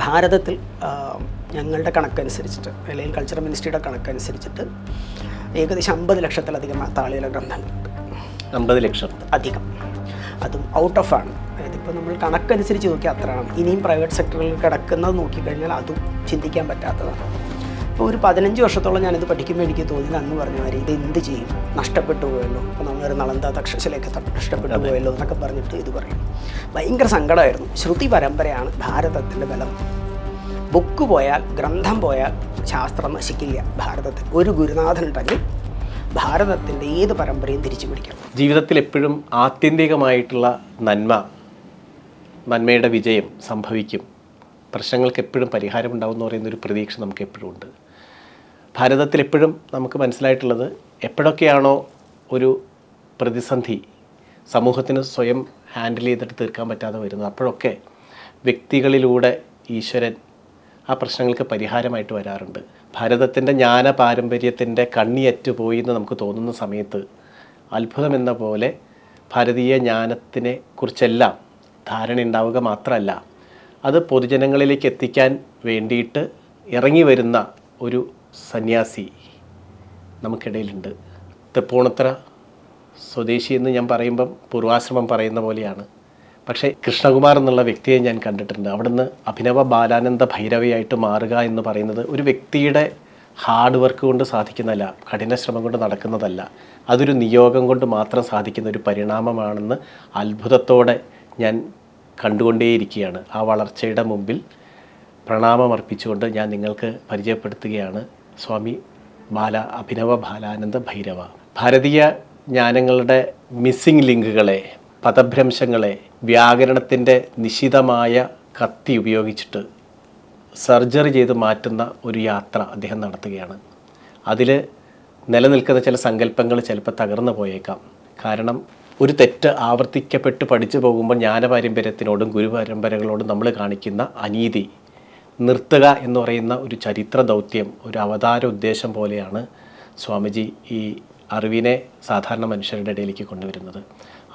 ഭാരതത്തിൽ ഞങ്ങളുടെ കണക്കനുസരിച്ചിട്ട്, അല്ലെങ്കിൽ കൾച്ചറൽ മിനിസ്ട്രിയുടെ കണക്കനുസരിച്ചിട്ട് ഏകദേശം 50 ലക്ഷത്തിലധികം താളിയോല ഗ്രന്ഥങ്ങളുണ്ട്. 50 ലക്ഷം അധികം. അതും ഔട്ട് ഓഫ് ആണ്. അതായത് ഇപ്പോൾ നമ്മൾ കണക്കനുസരിച്ച് നോക്കിയാൽ അത്രയാണ്. ഇനിയും പ്രൈവറ്റ് സെക്ടറിൽ കിടക്കുന്നത് നോക്കിക്കഴിഞ്ഞാൽ അതും ചിന്തിക്കാൻ പറ്റാത്തതാണ്. ഇപ്പോൾ ഒരു 15 വർഷത്തോളം ഞാനിത് പഠിക്കുമ്പോൾ എനിക്ക് തോന്നി, അന്ന് പറഞ്ഞ മാതിരി ഇത് എന്ത് ചെയ്യും, നഷ്ടപ്പെട്ടു പോയല്ലോ, ഇപ്പോൾ നമ്മളൊരു നളന്ദ തക്ഷശിലയൊക്കെ നഷ്ടപ്പെട്ടു പോയല്ലോ എന്നൊക്കെ പറഞ്ഞിട്ട് ഇത് പറയും. ഭയങ്കര സങ്കടമായിരുന്നു. ശ്രുതി പരമ്പരയാണ് ഭാരതത്തിൻ്റെ ബലം. ബുക്ക് പോയാൽ, ഗ്രന്ഥം പോയാൽ ശാസ്ത്രം നശിക്കില്ല. ഭാരതത്തിൽ ഒരു ഗുരുനാഥൻ ഉണ്ടെങ്കിൽ ഭാരതത്തിൻ്റെ ഏത് പരമ്പരയും തിരിച്ചു പിടിക്കാം. ജീവിതത്തിൽ എപ്പോഴും ആത്യന്തികമായിട്ടുള്ള നന്മയുടെ വിജയം സംഭവിക്കും, പ്രശ്നങ്ങൾക്ക് എപ്പോഴും പരിഹാരമുണ്ടാവും എന്ന് പറയുന്നൊരു പ്രതീക്ഷ നമുക്ക് എപ്പോഴും ഉണ്ട്. ഭാരതത്തിൽ എപ്പോഴും നമുക്ക് മനസ്സിലായിട്ടുള്ളത്, എപ്പോഴൊക്കെയാണോ ഒരു പ്രതിസന്ധി സമൂഹത്തിന് സ്വയം ഹാൻഡിൽ ചെയ്തിട്ട് തീർക്കാൻ പറ്റാതെ വരുന്നത്, അപ്പോഴൊക്കെ വ്യക്തികളിലൂടെ ഈശ്വരൻ ആ പ്രശ്നങ്ങൾക്ക് പരിഹാരമായിട്ട് വരാറുണ്ട്. ഭാരതത്തിൻ്റെ ജ്ഞാന പാരമ്പര്യത്തിൻ്റെ കണ്ണിയറ്റുപോയി എന്ന് നമുക്ക് തോന്നുന്ന സമയത്ത് അത്ഭുതമെന്ന പോലെ ഭാരതീയ ജ്ഞാനത്തിനെ കുറിച്ചെല്ലാം ധാരണ ഉണ്ടാവുക മാത്രമല്ല, അത് പൊതുജനങ്ങളിലേക്ക് എത്തിക്കാൻ വേണ്ടിയിട്ട് ഇറങ്ങി വരുന്ന ഒരു സന്യാസി നമുക്കിടയിലുണ്ട്. തൃപ്പൂണിത്തുറ സ്വദേശി എന്ന് ഞാൻ പറയുമ്പം പൂർവാശ്രമം പറയുന്ന പോലെയാണ്. പക്ഷേ കൃഷ്ണകുമാർ എന്നുള്ള വ്യക്തിയെ ഞാൻ കണ്ടിട്ടുണ്ട്. അവിടുന്ന് അഭിനവ ബാലാനന്ദ ഭൈരവിയായിട്ട് മാറുക എന്ന് പറയുന്നത് ഒരു വ്യക്തിയുടെ ഹാർഡ് വർക്ക് കൊണ്ട് സാധിക്കുന്നതല്ല, കഠിന ശ്രമം കൊണ്ട് നടക്കുന്നതല്ല, അതൊരു നിയോഗം കൊണ്ട് മാത്രം സാധിക്കുന്ന ഒരു പരിണാമമാണെന്ന് അത്ഭുതത്തോടെ ഞാൻ കണ്ടുകൊണ്ടേയിരിക്കുകയാണ്. ആ വളർച്ചയുടെ മുമ്പിൽ പ്രണാമം അർപ്പിച്ചുകൊണ്ട് ഞാൻ നിങ്ങൾക്ക് പരിചയപ്പെടുത്തുകയാണ് സ്വാമി അഭിനവ ബാലാനന്ദ ഭൈരവ. ഭാരതീയ ജ്ഞാനങ്ങളുടെ മിസ്സിംഗ് ലിങ്കുകളെ, പദഭ്രംശങ്ങളെ വ്യാകരണത്തിൻ്റെ നിശിതമായ കത്തി ഉപയോഗിച്ചിട്ട് സർജറി ചെയ്ത് മാറ്റുന്ന ഒരു യാത്ര അദ്ദേഹം നടത്തുകയാണ്. അതിൽ നിലനിൽക്കുന്ന ചില സങ്കല്പങ്ങൾ ചിലപ്പോൾ തകർന്നു പോയേക്കാം. കാരണം ഒരു തെറ്റ് ആവർത്തിക്കപ്പെട്ട് പഠിച്ചു പോകുമ്പോൾ ജ്ഞാനപാരമ്പര്യത്തിനോടും ഗുരുപരമ്പരകളോടും നമ്മൾ കാണിക്കുന്ന അനീതി നിർത്തുക എന്ന് പറയുന്ന ഒരു ചരിത്ര ദൗത്യം, ഒരു അവതാര ഉദ്ദേശം പോലെയാണ് സ്വാമിജി ഈ അറിവിനെ സാധാരണ മനുഷ്യരുടെ ഇടയിലേക്ക് കൊണ്ടുവരുന്നത്.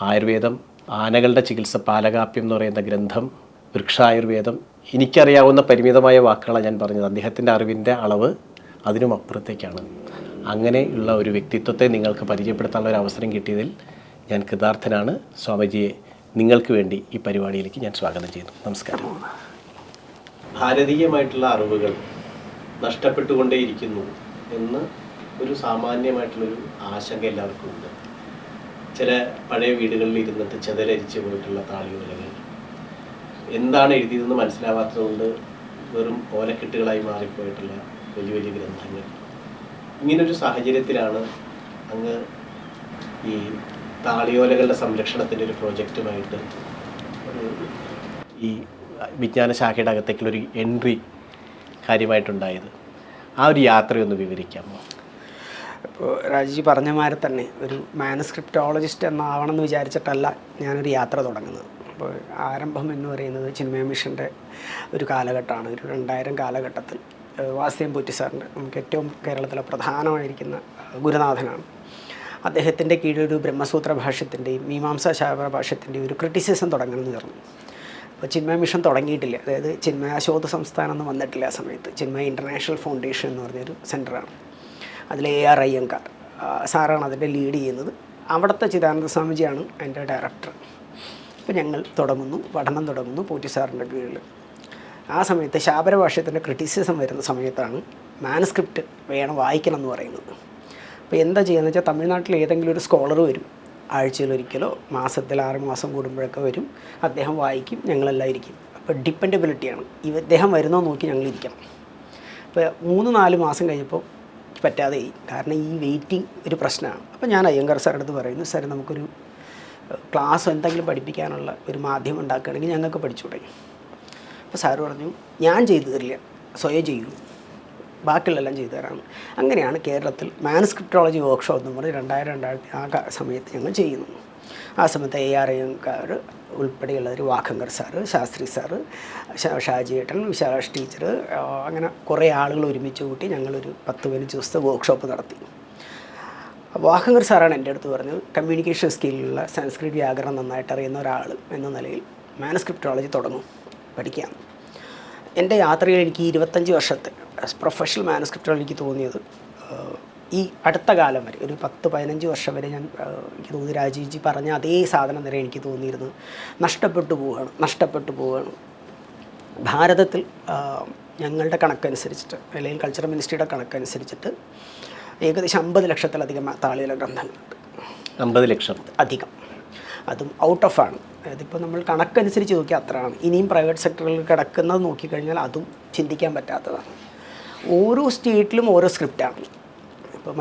ആയുർവേദം, ആനകളുടെ ചികിത്സ, പാലകാപ്യം എന്ന് പറയുന്ന ഗ്രന്ഥം, വൃക്ഷായുർവേദം, എനിക്കറിയാവുന്ന പരിമിതമായ വാക്കുകളാണ് ഞാൻ പറഞ്ഞത്. അദ്ദേഹത്തിൻ്റെ അറിവിൻ്റെ അളവ് അതിനും അപ്പുറത്തേക്കാണ്. അങ്ങനെയുള്ള ഒരു വ്യക്തിത്വത്തെ നിങ്ങൾക്ക് പരിചയപ്പെടുത്താനുള്ള ഒരു അവസരം കിട്ടിയതിൽ ഞാൻ കൃതാർത്ഥനാണ്. സ്വാമിജിയെ നിങ്ങൾക്ക് വേണ്ടി ഈ പരിപാടിയിലേക്ക് ഞാൻ സ്വാഗതം ചെയ്യുന്നു. നമസ്കാരം. ഭാരതീയമായിട്ടുള്ള അറിവുകൾ നഷ്ടപ്പെട്ടുകൊണ്ടേയിരിക്കുന്നു എന്ന് ഒരു സാമാന്യമായിട്ടുള്ളൊരു ആശങ്ക എല്ലാവർക്കും ഉണ്ട്. ചില പഴയ വീടുകളിൽ ഇരുന്നിട്ട് ചെതലരിച്ച് പോയിട്ടുള്ള താളിയോലകൾ, എന്താണ് എഴുതിയതെന്ന് മനസ്സിലാവാത്തതുകൊണ്ട് വെറും ഓലക്കെട്ടുകളായി മാറിപ്പോയിട്ടുള്ള വലിയ വലിയ ഗ്രന്ഥങ്ങൾ. ഇങ്ങനൊരു സാഹചര്യത്തിലാണ് അങ്ങ് ഈ താളിയോലകളുടെ സംരക്ഷണത്തിൻ്റെ ഒരു പ്രോജക്റ്റുമായിട്ട് ഈ വിജ്ഞാന ശാഖയുടെ അകത്തേക്കുള്ളൊരു എൻട്രി കാര്യമായിട്ടുണ്ടായത്. ആ ഒരു യാത്രയൊന്ന് വിവരിക്കാമോ? ഇപ്പോൾ രാജി പറഞ്ഞ മാതിരി തന്നെ ഒരു മാനുസ്ക്രിപ്റ്റോളജിസ്റ്റ് എന്നാവണമെന്ന് വിചാരിച്ചിട്ടല്ല ഞാനൊരു യാത്ര തുടങ്ങുന്നത്. അപ്പോൾ ആരംഭം എന്ന് പറയുന്നത് ചിന്മയ മിഷൻ്റെ ഒരു കാലഘട്ടമാണ്. ഒരു 2000 കാലഘട്ടത്തിൽ വാസുദേവൻ പോറ്റി സാറിൻ്റെ, നമുക്ക് ഏറ്റവും കേരളത്തിലെ പ്രധാനമായിരിക്കുന്ന ഗുരുനാഥനാണ്. അദ്ദേഹത്തിൻ്റെ കീഴിലൊരു ബ്രഹ്മസൂത്ര ഭാഷ്യത്തിൻ്റെയും മീമാംസാ ശാസ്ത്ര ഭാഷ്യത്തിൻ്റെയും ഒരു ക്രിറ്റിസിസം തുടങ്ങണമെന്ന് പറഞ്ഞു. അപ്പോൾ ചിന്മയ മിഷൻ തുടങ്ങിയിട്ടില്ല. അതായത് ചിന്മയാശോധ സംസ്ഥാനം ഒന്നും വന്നിട്ടില്ല ആ സമയത്ത്. ചിന്മയ ഇൻ്റർനാഷണൽ ഫൗണ്ടേഷൻ എന്ന് പറഞ്ഞൊരു സെൻറ്ററാണ്. അതിൽ AR അയ്യങ്കാർ സാറാണ് അതിൻ്റെ ലീഡ് ചെയ്യുന്നത്. അവിടുത്തെ ചിദാനന്ദ സ്വാമിജിയാണ് അതിൻ്റെ ഡയറക്ടർ. അപ്പോൾ ഞങ്ങൾ പഠനം തുടങ്ങുന്നു പോറ്റി സാറിൻ്റെ കീഴിൽ. ആ സമയത്ത് ശാബര ഭാഷ്യത്തിൻ്റെ ക്രിറ്റിസിസം വരുന്ന സമയത്താണ് മാനുസ്ക്രിപ്റ്റ് വേണം വായിക്കണം എന്ന് പറയുന്നത്. അപ്പോൾ എന്താ ചെയ്യുന്നത് വെച്ചാൽ, തമിഴ്നാട്ടിൽ ഏതെങ്കിലും ഒരു സ്കോളർ വരും, ആഴ്ചയിലൊരിക്കലോ മാസത്തിൽ 6 മാസം കൂടുമ്പോഴൊക്കെ വരും. അദ്ദേഹം വായിക്കും, ഞങ്ങളെല്ലാം ഇരിക്കും. അപ്പോൾ ഡിപ്പെൻഡബിലിറ്റിയാണ്. ഇദ്ദേഹം വരുന്നോ നോക്കി ഞങ്ങളിരിക്കണം. അപ്പോൾ 3-4 മാസം കഴിഞ്ഞപ്പോൾ പറ്റാതെയായി. കാരണം ഈ വെയിറ്റിംഗ് ഒരു പ്രശ്നമാണ്. അപ്പോൾ ഞാൻ അയ്യങ്കാർ സാറിൻ്റെ അടുത്ത് പറയുന്നു, സാർ നമുക്കൊരു ക്ലാസ് എന്തെങ്കിലും പഠിപ്പിക്കാനുള്ള ഒരു മാധ്യമം ഉണ്ടാക്കുകയാണെങ്കിൽ ഞങ്ങൾക്ക് പഠിച്ചുകൂടെ? അപ്പോൾ സാറ് പറഞ്ഞു, ഞാൻ ചെയ്തു തരില്ല, സ്വയം ചെയ്യൂ, ബാക്കിയുള്ളതെല്ലാം ചെയ്തു തരാണ്. അങ്ങനെയാണ് കേരളത്തിൽ മാനുസ്ക്രിപ്റ്റോളജി വർക്ക്ഷോപ്പ് എന്ന് പറഞ്ഞ് 2000 ആ സമയത്ത് ഞങ്ങൾ ചെയ്യുന്നു. ആ സമയത്ത് AR അയ്യങ്കാർ ഉൾപ്പെടെയുള്ളവർ, വാഖങ്കർ സാറ്, ശാസ്ത്രി സാറ്, ഷാജിയേട്ടൻ, വിശാലാഷ് ടീച്ചർ, അങ്ങനെ കുറേ ആളുകൾ ഒരുമിച്ച് കൂട്ടി ഞങ്ങളൊരു 10-15 ദിവസത്തെ വർക്ക്ഷോപ്പ് നടത്തി. വാഖങ്കർ സാറാണ് എൻ്റെ അടുത്ത് പറഞ്ഞത്, കമ്മ്യൂണിക്കേഷൻ സ്കില്ലുള്ള സംസ്കൃത വ്യാകരണം നന്നായിട്ട് അറിയുന്ന ഒരാൾ എന്ന നിലയിൽ മാനുസ്ക്രിപ്റ്റോളജി തുടങ്ങും, പഠിക്കാം. എൻ്റെ യാത്രയിൽ എനിക്ക് 25 വർഷത്തെ പ്രൊഫഷണൽ മാനുസ്ക്രിപ്റ്റുകൾ എനിക്ക് തോന്നിയത് ഈ അടുത്ത കാലം വരെ ഒരു 10-15 വർഷം വരെ ഞാൻ എനിക്ക് തോന്നി രാജീവ്ജി പറഞ്ഞ അതേ സാധനം വരെ എനിക്ക് തോന്നിയിരുന്നത് നഷ്ടപ്പെട്ടു പോവുകയാണ്. ഭാരതത്തിൽ ഞങ്ങളുടെ കണക്കനുസരിച്ചിട്ട് അല്ലെങ്കിൽ കൾച്ചറൽ മിനിസ്ട്രിയുടെ കണക്കനുസരിച്ചിട്ട് ഏകദേശം 50 ലക്ഷത്തിലധികം താളിയോല ഗ്രന്ഥങ്ങളുണ്ട്. 50 ലക്ഷം അധികം, അതും ഔട്ട് ഓഫ് ആണ്. അതിപ്പോൾ നമ്മൾ കണക്കനുസരിച്ച് നോക്കിയാൽ അത്രയാണ്. ഇനിയും പ്രൈവറ്റ് സെക്ടറിൽ കിടക്കുന്നത് നോക്കിക്കഴിഞ്ഞാൽ അതും ചിന്തിക്കാൻ പറ്റാത്തതാണ്. ഓരോ സ്റ്റേറ്റിലും ഓരോ സ്ക്രിപ്റ്റാണ്. ഇപ്പോൾ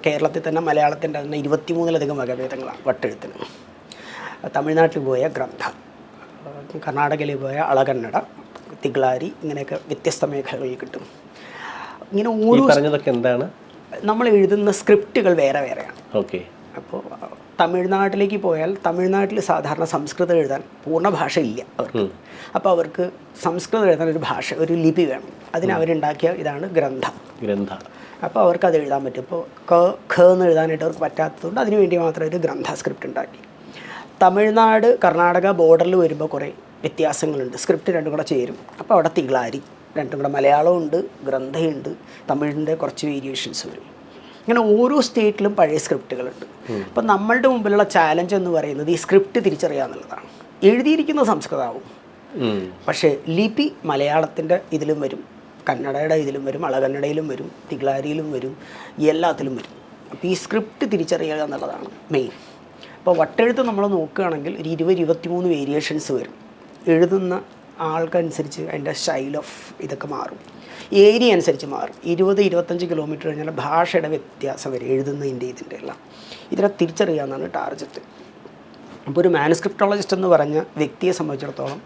കേരളത്തിൽ തന്നെ മലയാളത്തിൻ്റെ തന്നെ 23ലധികം വകഭേദങ്ങളാണ് വട്ടെഴുത്തിന്. തമിഴ്നാട്ടിൽ പോയ ഗ്രന്ഥ, കർണാടകയിൽ പോയ അളകന്നഡ, തിഗ്ലാരി, ഇങ്ങനെയൊക്കെ വ്യത്യസ്ത മേഖലകളിൽ കിട്ടും. ഇങ്ങനെ ഓരോ പറഞ്ഞതൊക്കെ എന്താണ്, നമ്മൾ എഴുതുന്ന സ്ക്രിപ്റ്റുകൾ വേറെ വേറെയാണ്. ഓക്കെ. അപ്പോൾ തമിഴ്നാട്ടിലേക്ക് പോയാൽ തമിഴ്നാട്ടിൽ സാധാരണ സംസ്കൃതം എഴുതാൻ പൂർണ്ണ ഭാഷ ഇല്ല അവർക്ക്. അപ്പോൾ അവർക്ക് സംസ്കൃതം എഴുതാൻ ഒരു ലിപി വേണം. അതിന് അവരുണ്ടാക്കിയ ഇതാണ് ഗ്രന്ഥ. അപ്പോൾ അവർക്ക് അത് എഴുതാൻ പറ്റും. ഇപ്പോൾ ഖ എന്ന് എഴുതാനായിട്ട് അവർക്ക് പറ്റാത്തതുകൊണ്ട് അതിന് വേണ്ടി മാത്രം ഒരു ഗ്രന്ഥ സ്ക്രിപ്റ്റ് ഉണ്ടാക്കി. തമിഴ്നാട് കർണാടക ബോർഡറിൽ വരുമ്പോൾ കുറേ വ്യത്യാസങ്ങളുണ്ട്. സ്ക്രിപ്റ്റ് രണ്ടും കൂടെ ചേരും. അപ്പോൾ അവിടെ തിഗ്ലാരി, രണ്ടും കൂടെ മലയാളമുണ്ട്, ഗ്രന്ഥയുണ്ട്, തമിഴിൻ്റെ കുറച്ച് വേരിയേഷൻസ് വരും. ഇങ്ങനെ ഓരോ സ്റ്റേറ്റിലും പഴയ സ്ക്രിപ്റ്റുകളുണ്ട്. അപ്പം നമ്മളുടെ മുമ്പിലുള്ള ചാലഞ്ച് എന്ന് പറയുന്നത് ഈ സ്ക്രിപ്റ്റ് തിരിച്ചറിയുക എന്നുള്ളതാണ്. എഴുതിയിരിക്കുന്ന സംസ്കൃതമാവും, പക്ഷേ ലിപി മലയാളത്തിൻ്റെ ഇതിലും വരും, കന്നഡയുടെ ഇതിലും വരും, അളകന്നഡയിലും വരും, തിഗ്ലാരിയിലും വരും, എല്ലാത്തിലും വരും. അപ്പോൾ ഈ സ്ക്രിപ്റ്റ് തിരിച്ചറിയുക എന്നുള്ളതാണ് മെയിൻ. അപ്പോൾ വട്ടെഴുത്ത് നമ്മൾ നോക്കുകയാണെങ്കിൽ ഒരു 20-23 വേരിയേഷൻസ് വരും. എഴുതുന്ന ആൾക്കനുസരിച്ച് അതിൻ്റെ സ്റ്റൈൽ ഓഫ് ഇതൊക്കെ മാറും, ഏരിയ അനുസരിച്ച് മാറും. 20-25 കിലോമീറ്റർ കഴിഞ്ഞാൽ ഭാഷയുടെ വ്യത്യാസം വരും എഴുതുന്നതിൻ്റെ ഇതിൻ്റെ എല്ലാം. ഇതിനെ തിരിച്ചറിയുക എന്നാണ് ടാർഗറ്റ്. അപ്പോൾ ഒരു മാനുസ്ക്രിപ്റ്റോളജിസ്റ്റ് എന്ന് പറഞ്ഞ വ്യക്തിയെ സംബന്ധിച്ചിടത്തോളം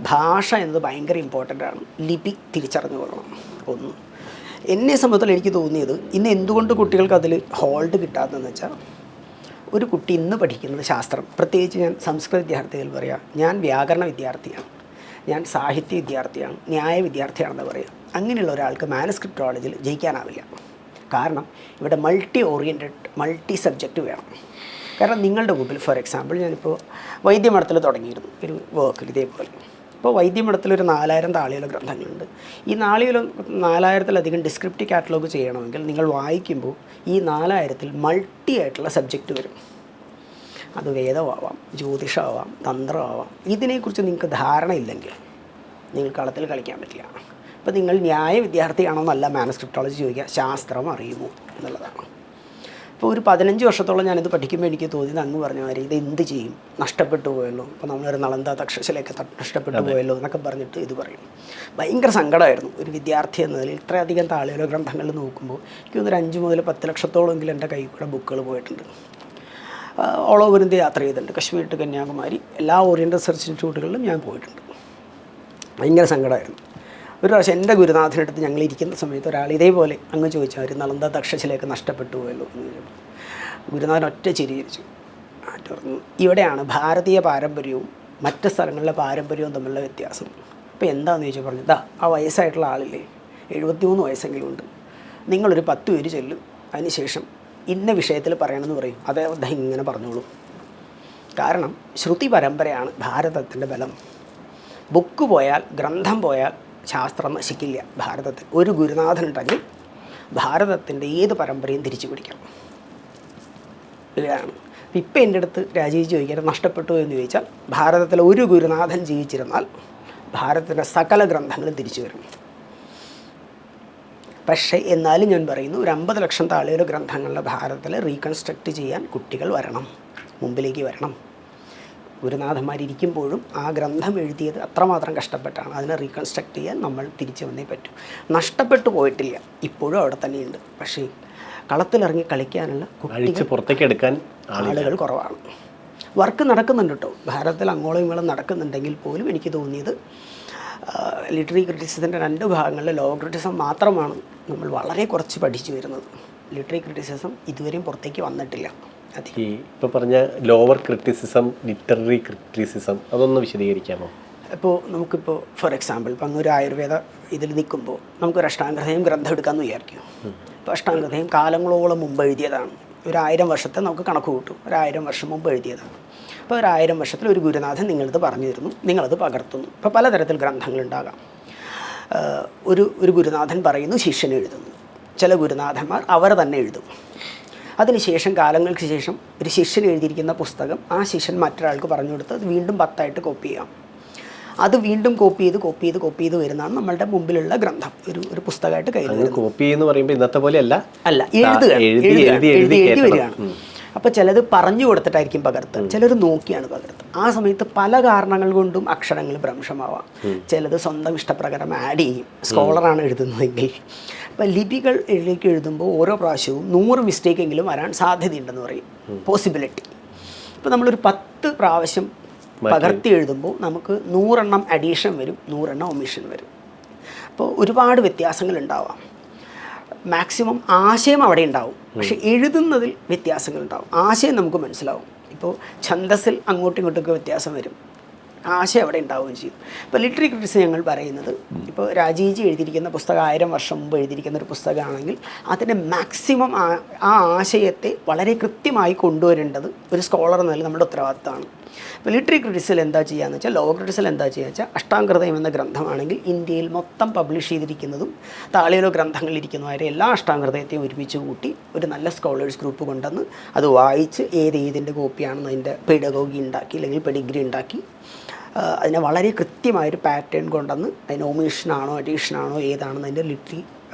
ഭാഷ എന്നത് ഭയങ്കര ഇമ്പോർട്ടൻ്റ് ആണ്. ലിപി തിരിച്ചറിഞ്ഞു കൊള്ളണം. ഒന്ന്, എന്നെ സംബന്ധിച്ചിടത്തോളം എനിക്ക് തോന്നിയത് ഇന്ന് എന്തുകൊണ്ട് കുട്ടികൾക്ക് അതിൽ ഹോൾഡ് കിട്ടാത്തതെന്ന് വെച്ചാൽ, ഒരു കുട്ടി ഇന്ന് പഠിക്കുന്നത് ശാസ്ത്രം, പ്രത്യേകിച്ച് ഞാൻ സംസ്കൃത വിദ്യാർത്ഥികൾ പറയാം, ഞാൻ വ്യാകരണ വിദ്യാർത്ഥിയാണ്, ഞാൻ സാഹിത്യ വിദ്യാർത്ഥിയാണ്, ന്യായ വിദ്യാർത്ഥിയാണെന്ന് പറയാം. അങ്ങനെയുള്ള ഒരാൾക്ക് മാനുസ്ക്രിപ്റ്റോളജിയിൽ ജയിക്കാനാവില്ല. കാരണം ഇവിടെ മൾട്ടി സബ്ജക്റ്റ് വേണം. കാരണം നിങ്ങളുടെ മുമ്പിൽ ഫോർ എക്സാമ്പിൾ ഞാനിപ്പോൾ വൈദ്യമഠത്തിൽ തുടങ്ങിയിരുന്നു ഒരു വർക്ക് ഇതേപോലെ. ഇപ്പോൾ വൈദ്യമഠത്തിൽ ഒരു 4000 താളിയോല ഗ്രന്ഥങ്ങളുണ്ട്. ഈ 4000-ലധികം ഡിസ്ക്രിപ്റ്റീവ് കാറ്റലോഗ് ചെയ്യണമെങ്കിൽ നിങ്ങൾ വായിക്കുമ്പോൾ ഈ 4000-ൽ മൾട്ടി ആയിട്ടുള്ള സബ്ജക്റ്റ് വരും. അത് വേദമാവാം, ജ്യോതിഷമാവാം, തന്ത്രമാവാം. ഇതിനെക്കുറിച്ച് നിങ്ങൾക്ക് ധാരണയില്ലെങ്കിൽ നിങ്ങൾ കളത്തിൽ കളിക്കാൻ പറ്റില്ല. ഇപ്പോൾ നിങ്ങൾ ന്യായ വിദ്യാർത്ഥിയാണോന്നല്ല മാനുസ്ക്രിപ്റ്റോളജി ചോദിക്കുക, ശാസ്ത്രം അറിയുമോ എന്നുള്ളതാണ്. ഇപ്പോൾ ഒരു 15 വർഷത്തോളം ഞാനിത് പഠിക്കുമ്പോൾ എനിക്ക് തോന്നിയത് അങ്ങ് പറഞ്ഞ മാതിരി ഇത് എന്ത് ചെയ്യും, നഷ്ടപ്പെട്ടു പോയല്ലോ, ഇപ്പോൾ നമ്മളൊരു നളന്ദ തക്ഷശിലയൊക്കെ നഷ്ടപ്പെട്ടു പോയല്ലോ എന്നൊക്കെ പറഞ്ഞിട്ട് ഇത് പറയും. ഭയങ്കര സങ്കടമായിരുന്നു ഒരു വിദ്യാർത്ഥി എന്നതിൽ. ഇത്രയധികം താളിയോല ഗ്രന്ഥങ്ങൾ നോക്കുമ്പോൾ എനിക്ക് തോന്നുന്നു 5 മുതൽ 10 ലക്ഷത്തോളമെങ്കിലും എൻ്റെ കയ്യിൽ കൂടെ ബുക്കുകൾ പോയിട്ടുണ്ട്. ഓൾ ഓവർ ഇന്ത്യ യാത്ര ചെയ്തിട്ടുണ്ട്, കശ്മീർ ടു കന്യാകുമാരി, എല്ലാ ഓറിയൻ്റൽ റിസർച്ച് ഇൻസ്റ്റിറ്റ്യൂട്ടുകളിലും ഞാൻ പോയിട്ടുണ്ട്. ഭയങ്കര സങ്കടമായിരുന്നു. ഒരു പ്രാവശ്യം എൻ്റെ ഗുരുനാഥനടുത്ത് ഞങ്ങൾ ഇരിക്കുന്ന സമയത്ത് ഒരാൾ ഇതേപോലെ അങ്ങ് ചോദിച്ചാൽ അവർ നളന്ദ തക്ഷശിലയൊക്കെ നഷ്ടപ്പെട്ടു പോയല്ലോ എന്ന് ചോദിച്ചപ്പോൾ ഗുരുനാഥൻ ഒറ്റ ചിരിച്ചു പറഞ്ഞു, ഇവിടെയാണ് ഭാരതീയ പാരമ്പര്യവും മറ്റ് സ്ഥലങ്ങളിലെ പാരമ്പര്യവും തമ്മിലുള്ള വ്യത്യാസം. അപ്പോൾ എന്താണെന്ന് ചോദിച്ചാൽ പറഞ്ഞു, ആ വയസ്സായിട്ടുള്ള ആളില്ലേ, 73 വയസ്സെങ്കിലും ഉണ്ട്, നിങ്ങളൊരു 10 പേര് ചെല്ലും, അതിനുശേഷം ഇന്ന വിഷയത്തിൽ പറയണമെന്ന് പറയും, അദ്ദേഹം ഇങ്ങനെ പറഞ്ഞോളൂ. കാരണം ശ്രുതി പരമ്പരയാണ് ഭാരതത്തിൻ്റെ ബലം. ബുക്ക് പോയാൽ, ഗ്രന്ഥം പോയാൽ ശാസ്ത്രം നശിക്കില്ല. ഭാരതത്തിൽ ഒരു ഗുരുനാഥനുണ്ടെങ്കിൽ ഭാരതത്തിൻ്റെ ഏത് പരമ്പരയും തിരിച്ചു പിടിക്കാം. ഇതാണ് ഇപ്പം എൻ്റെ അടുത്ത് രാജീവ് ചോദിക്കാറ് നഷ്ടപ്പെട്ടു എന്ന് ചോദിച്ചാൽ, ഭാരതത്തിലെ ഒരു ഗുരുനാഥൻ ജീവിച്ചിരുന്നാൽ ഭാരതത്തിൻ്റെ സകല ഗ്രന്ഥങ്ങളും തിരിച്ചു വരും. പക്ഷേ എന്നാലും ഞാൻ പറയുന്നു, ഒരു 50 ലക്ഷം താളിയോല ഗ്രന്ഥങ്ങളുടെ ഭാരതത്തിൽ റീകൺസ്ട്രക്റ്റ് ചെയ്യാൻ കുട്ടികൾ വരണം, മുമ്പിലേക്ക് വരണം. ഗുരുനാഥന്മാരിയ്ക്കുമ്പോഴും ആ ഗ്രന്ഥം എഴുതിയത് അത്രമാത്രം കഷ്ടപ്പെട്ടാണ്. അതിനെ റീകൺസ്ട്രക്റ്റ് ചെയ്യാൻ നമ്മൾ തിരിച്ചു വന്നേ പറ്റൂ. നഷ്ടപ്പെട്ടു പോയിട്ടില്ല, ഇപ്പോഴും അവിടെ തന്നെയുണ്ട്. പക്ഷേ കളത്തിലിറങ്ങി കളിക്കാനുള്ള കുട്ടികൾ പുറത്തേക്ക് എടുക്കാൻ ആളുകൾ കുറവാണ്. വർക്ക് നടക്കുന്നുണ്ട് കേട്ടോ, ഭാരതത്തിൽ അങ്ങോളം ഇങ്ങോളം നടക്കുന്നുണ്ടെങ്കിൽ പോലും എനിക്ക് തോന്നിയത് ലിറ്റററി ക്രിറ്റിസിസത്തിൻ്റെ 2 ഭാഗങ്ങളിൽ ലോ ക്രിറ്റിസിസം മാത്രമാണ് നമ്മൾ വളരെ കുറച്ച് പഠിച്ചു വരുന്നത്. ലിറ്റററി ക്രിറ്റിസിസം ഇതുവരെയും പുറത്തേക്ക് വന്നിട്ടില്ല. ഈ ഇപ്പോൾ പറഞ്ഞ ലോവർ ക്രിറ്റിസിസം, ലിറ്റററി ക്രിറ്റിസിസം, അതൊന്ന് വിശദീകരിക്കാമോ? ഇപ്പോൾ നമുക്കിപ്പോൾ ഫോർ എക്സാമ്പിൾ ഇപ്പം അങ്ങൊരു ആയുർവേദ ഇതിൽ നിൽക്കുമ്പോൾ നമുക്കൊരു അഷ്ടാംഗഹൃദയം ഗ്രന്ഥം എടുക്കാമെന്ന് വിചാരിക്കും. ഇപ്പോൾ അഷ്ടാംഗഹൃദയം കാലങ്ങളോളം മുമ്പ് എഴുതിയതാണ്. ഒരു 1000 വർഷത്തെ നമുക്ക് കണക്ക് കൂട്ടും, ഒരു 1000 വർഷം മുമ്പ് എഴുതിയതാണ്. അപ്പോൾ ഒരു 1000 വർഷത്തിൽ ഒരു ഗുരുനാഥൻ നിങ്ങളിത് പറഞ്ഞു തരുന്നു, നിങ്ങളത് പകർത്തുന്നു. ഇപ്പോൾ പലതരത്തിൽ ഗ്രന്ഥങ്ങളുണ്ടാകാം. ഒരു ഗുരുനാഥൻ പറയുന്നു, ശിഷ്യൻ എഴുതുന്നു. ചില ഗുരുനാഥന്മാർ അവർ തന്നെ എഴുതും. അതിനുശേഷം കാലങ്ങൾക്ക് ശേഷം ഒരു ശിഷ്യൻ എഴുതിയിരിക്കുന്ന പുസ്തകം ആ ശിഷ്യൻ മറ്റൊരാൾക്ക് പറഞ്ഞു കൊടുത്ത് അത് വീണ്ടും 10 കോപ്പി ചെയ്യാം. അത് വീണ്ടും കോപ്പി ചെയ്ത് വരുന്നതാണ് നമ്മളുടെ മുമ്പിലുള്ള ഗ്രന്ഥം, ഒരു പുസ്തകമായിട്ട് കയ്യിൽ. കോപ്പി എന്ന് പറയുമ്പോൾ ഇന്നത്തെ പോലെ അല്ല, എഴുതി വരികയാണ്. അപ്പോൾ ചിലത് പറഞ്ഞു കൊടുത്തിട്ടായിരിക്കും പകർത്തുക, ചിലർ നോക്കിയാണ് പകർത്തുക. ആ സമയത്ത് പല കാരണങ്ങൾ കൊണ്ടും അക്ഷരങ്ങൾ ഭ്രംശമാവാം. ചിലത് സ്വന്തം ഇഷ്ടപ്രകാരം ആഡ് ചെയ്യും, സ്കോളറാണ് എഴുതുന്നതെങ്കിൽ. അപ്പം ലിപികളിലേക്ക് എഴുതുമ്പോൾ ഓരോ പ്രാവശ്യവും 100 മിസ്റ്റേക്കെങ്കിലും വരാൻ സാധ്യതയുണ്ടെന്ന് പറയും, പോസിബിലിറ്റി. ഇപ്പോൾ നമ്മളൊരു 10 പ്രാവശ്യം പകർത്തി എഴുതുമ്പോൾ നമുക്ക് 100 അഡീഷൻ വരും, 100 ഒമിഷൻ വരും. അപ്പോൾ ഒരുപാട് വ്യത്യാസങ്ങൾ ഉണ്ടാവാം. മാക്സിമം ആശയം അവിടെ ഉണ്ടാവും, പക്ഷെ എഴുതുന്നതിൽ വ്യത്യാസങ്ങൾ ഉണ്ടാവും. ആശയം നമുക്ക് മനസ്സിലാവും. ഇപ്പോൾ ഛന്ദസ്സിൽ അങ്ങോട്ടും ഇങ്ങോട്ടൊക്കെ വ്യത്യാസം വരും, ആശയം അവിടെ ഉണ്ടാവുകയും ചെയ്യും. ഇപ്പോൾ ലിറ്ററി ക്രിറ്റിക്സ് ഞങ്ങൾ പറയുന്നത്, ഇപ്പോൾ രാജീജി എഴുതിയിരിക്കുന്ന പുസ്തകം 1000 വർഷം മുമ്പ് എഴുതിയിരിക്കുന്ന ഒരു പുസ്തകമാണെങ്കിൽ അതിൻ്റെ മാക്സിമം ആ ആശയത്തെ വളരെ കൃത്യമായി കൊണ്ടുവരേണ്ടത് ഒരു സ്കോളർ എന്നതിൽ നമ്മുടെ ഉത്തരവാദിത്തമാണ്. ഇപ്പോൾ ലിറ്ററി ക്രിറ്റിക്സിൽ എന്താ ചെയ്യുകയെന്ന് വെച്ചാൽ, ലോ ക്രിറ്റിക്സിൽ എന്താ ചെയ്യുക വെച്ചാൽ, അഷ്ടാംഗഹൃദയം എന്ന ഗ്രന്ഥമാണെങ്കിൽ ഇന്ത്യയിൽ മൊത്തം പബ്ലിഷ് ചെയ്തിരിക്കുന്നതും താളിയിലോ ഗ്രന്ഥങ്ങളിലിരിക്കുന്നവരെ എല്ലാ അഷ്ടാംഗഹൃദയത്തെയും ഒരുമിച്ച് കൂട്ടി ഒരു നല്ല സ്കോളേഴ്സ് ഗ്രൂപ്പ് കൊണ്ടുവന്ന് അത് വായിച്ച് ഏതിൻ്റെ കോപ്പിയാണെന്ന് അതിൻ്റെ പെഡഗോഗി ഉണ്ടാക്കി അല്ലെങ്കിൽ പെഡിഗ്രി ഉണ്ടാക്കി അതിനെ വളരെ കൃത്യമായൊരു പാറ്റേൺ കൊണ്ടുവന്ന് അതിന് ഒമിഷനാണോ അഡീഷനാണോ ഏതാണെന്ന് അതിൻ്റെ ലിറ്ററി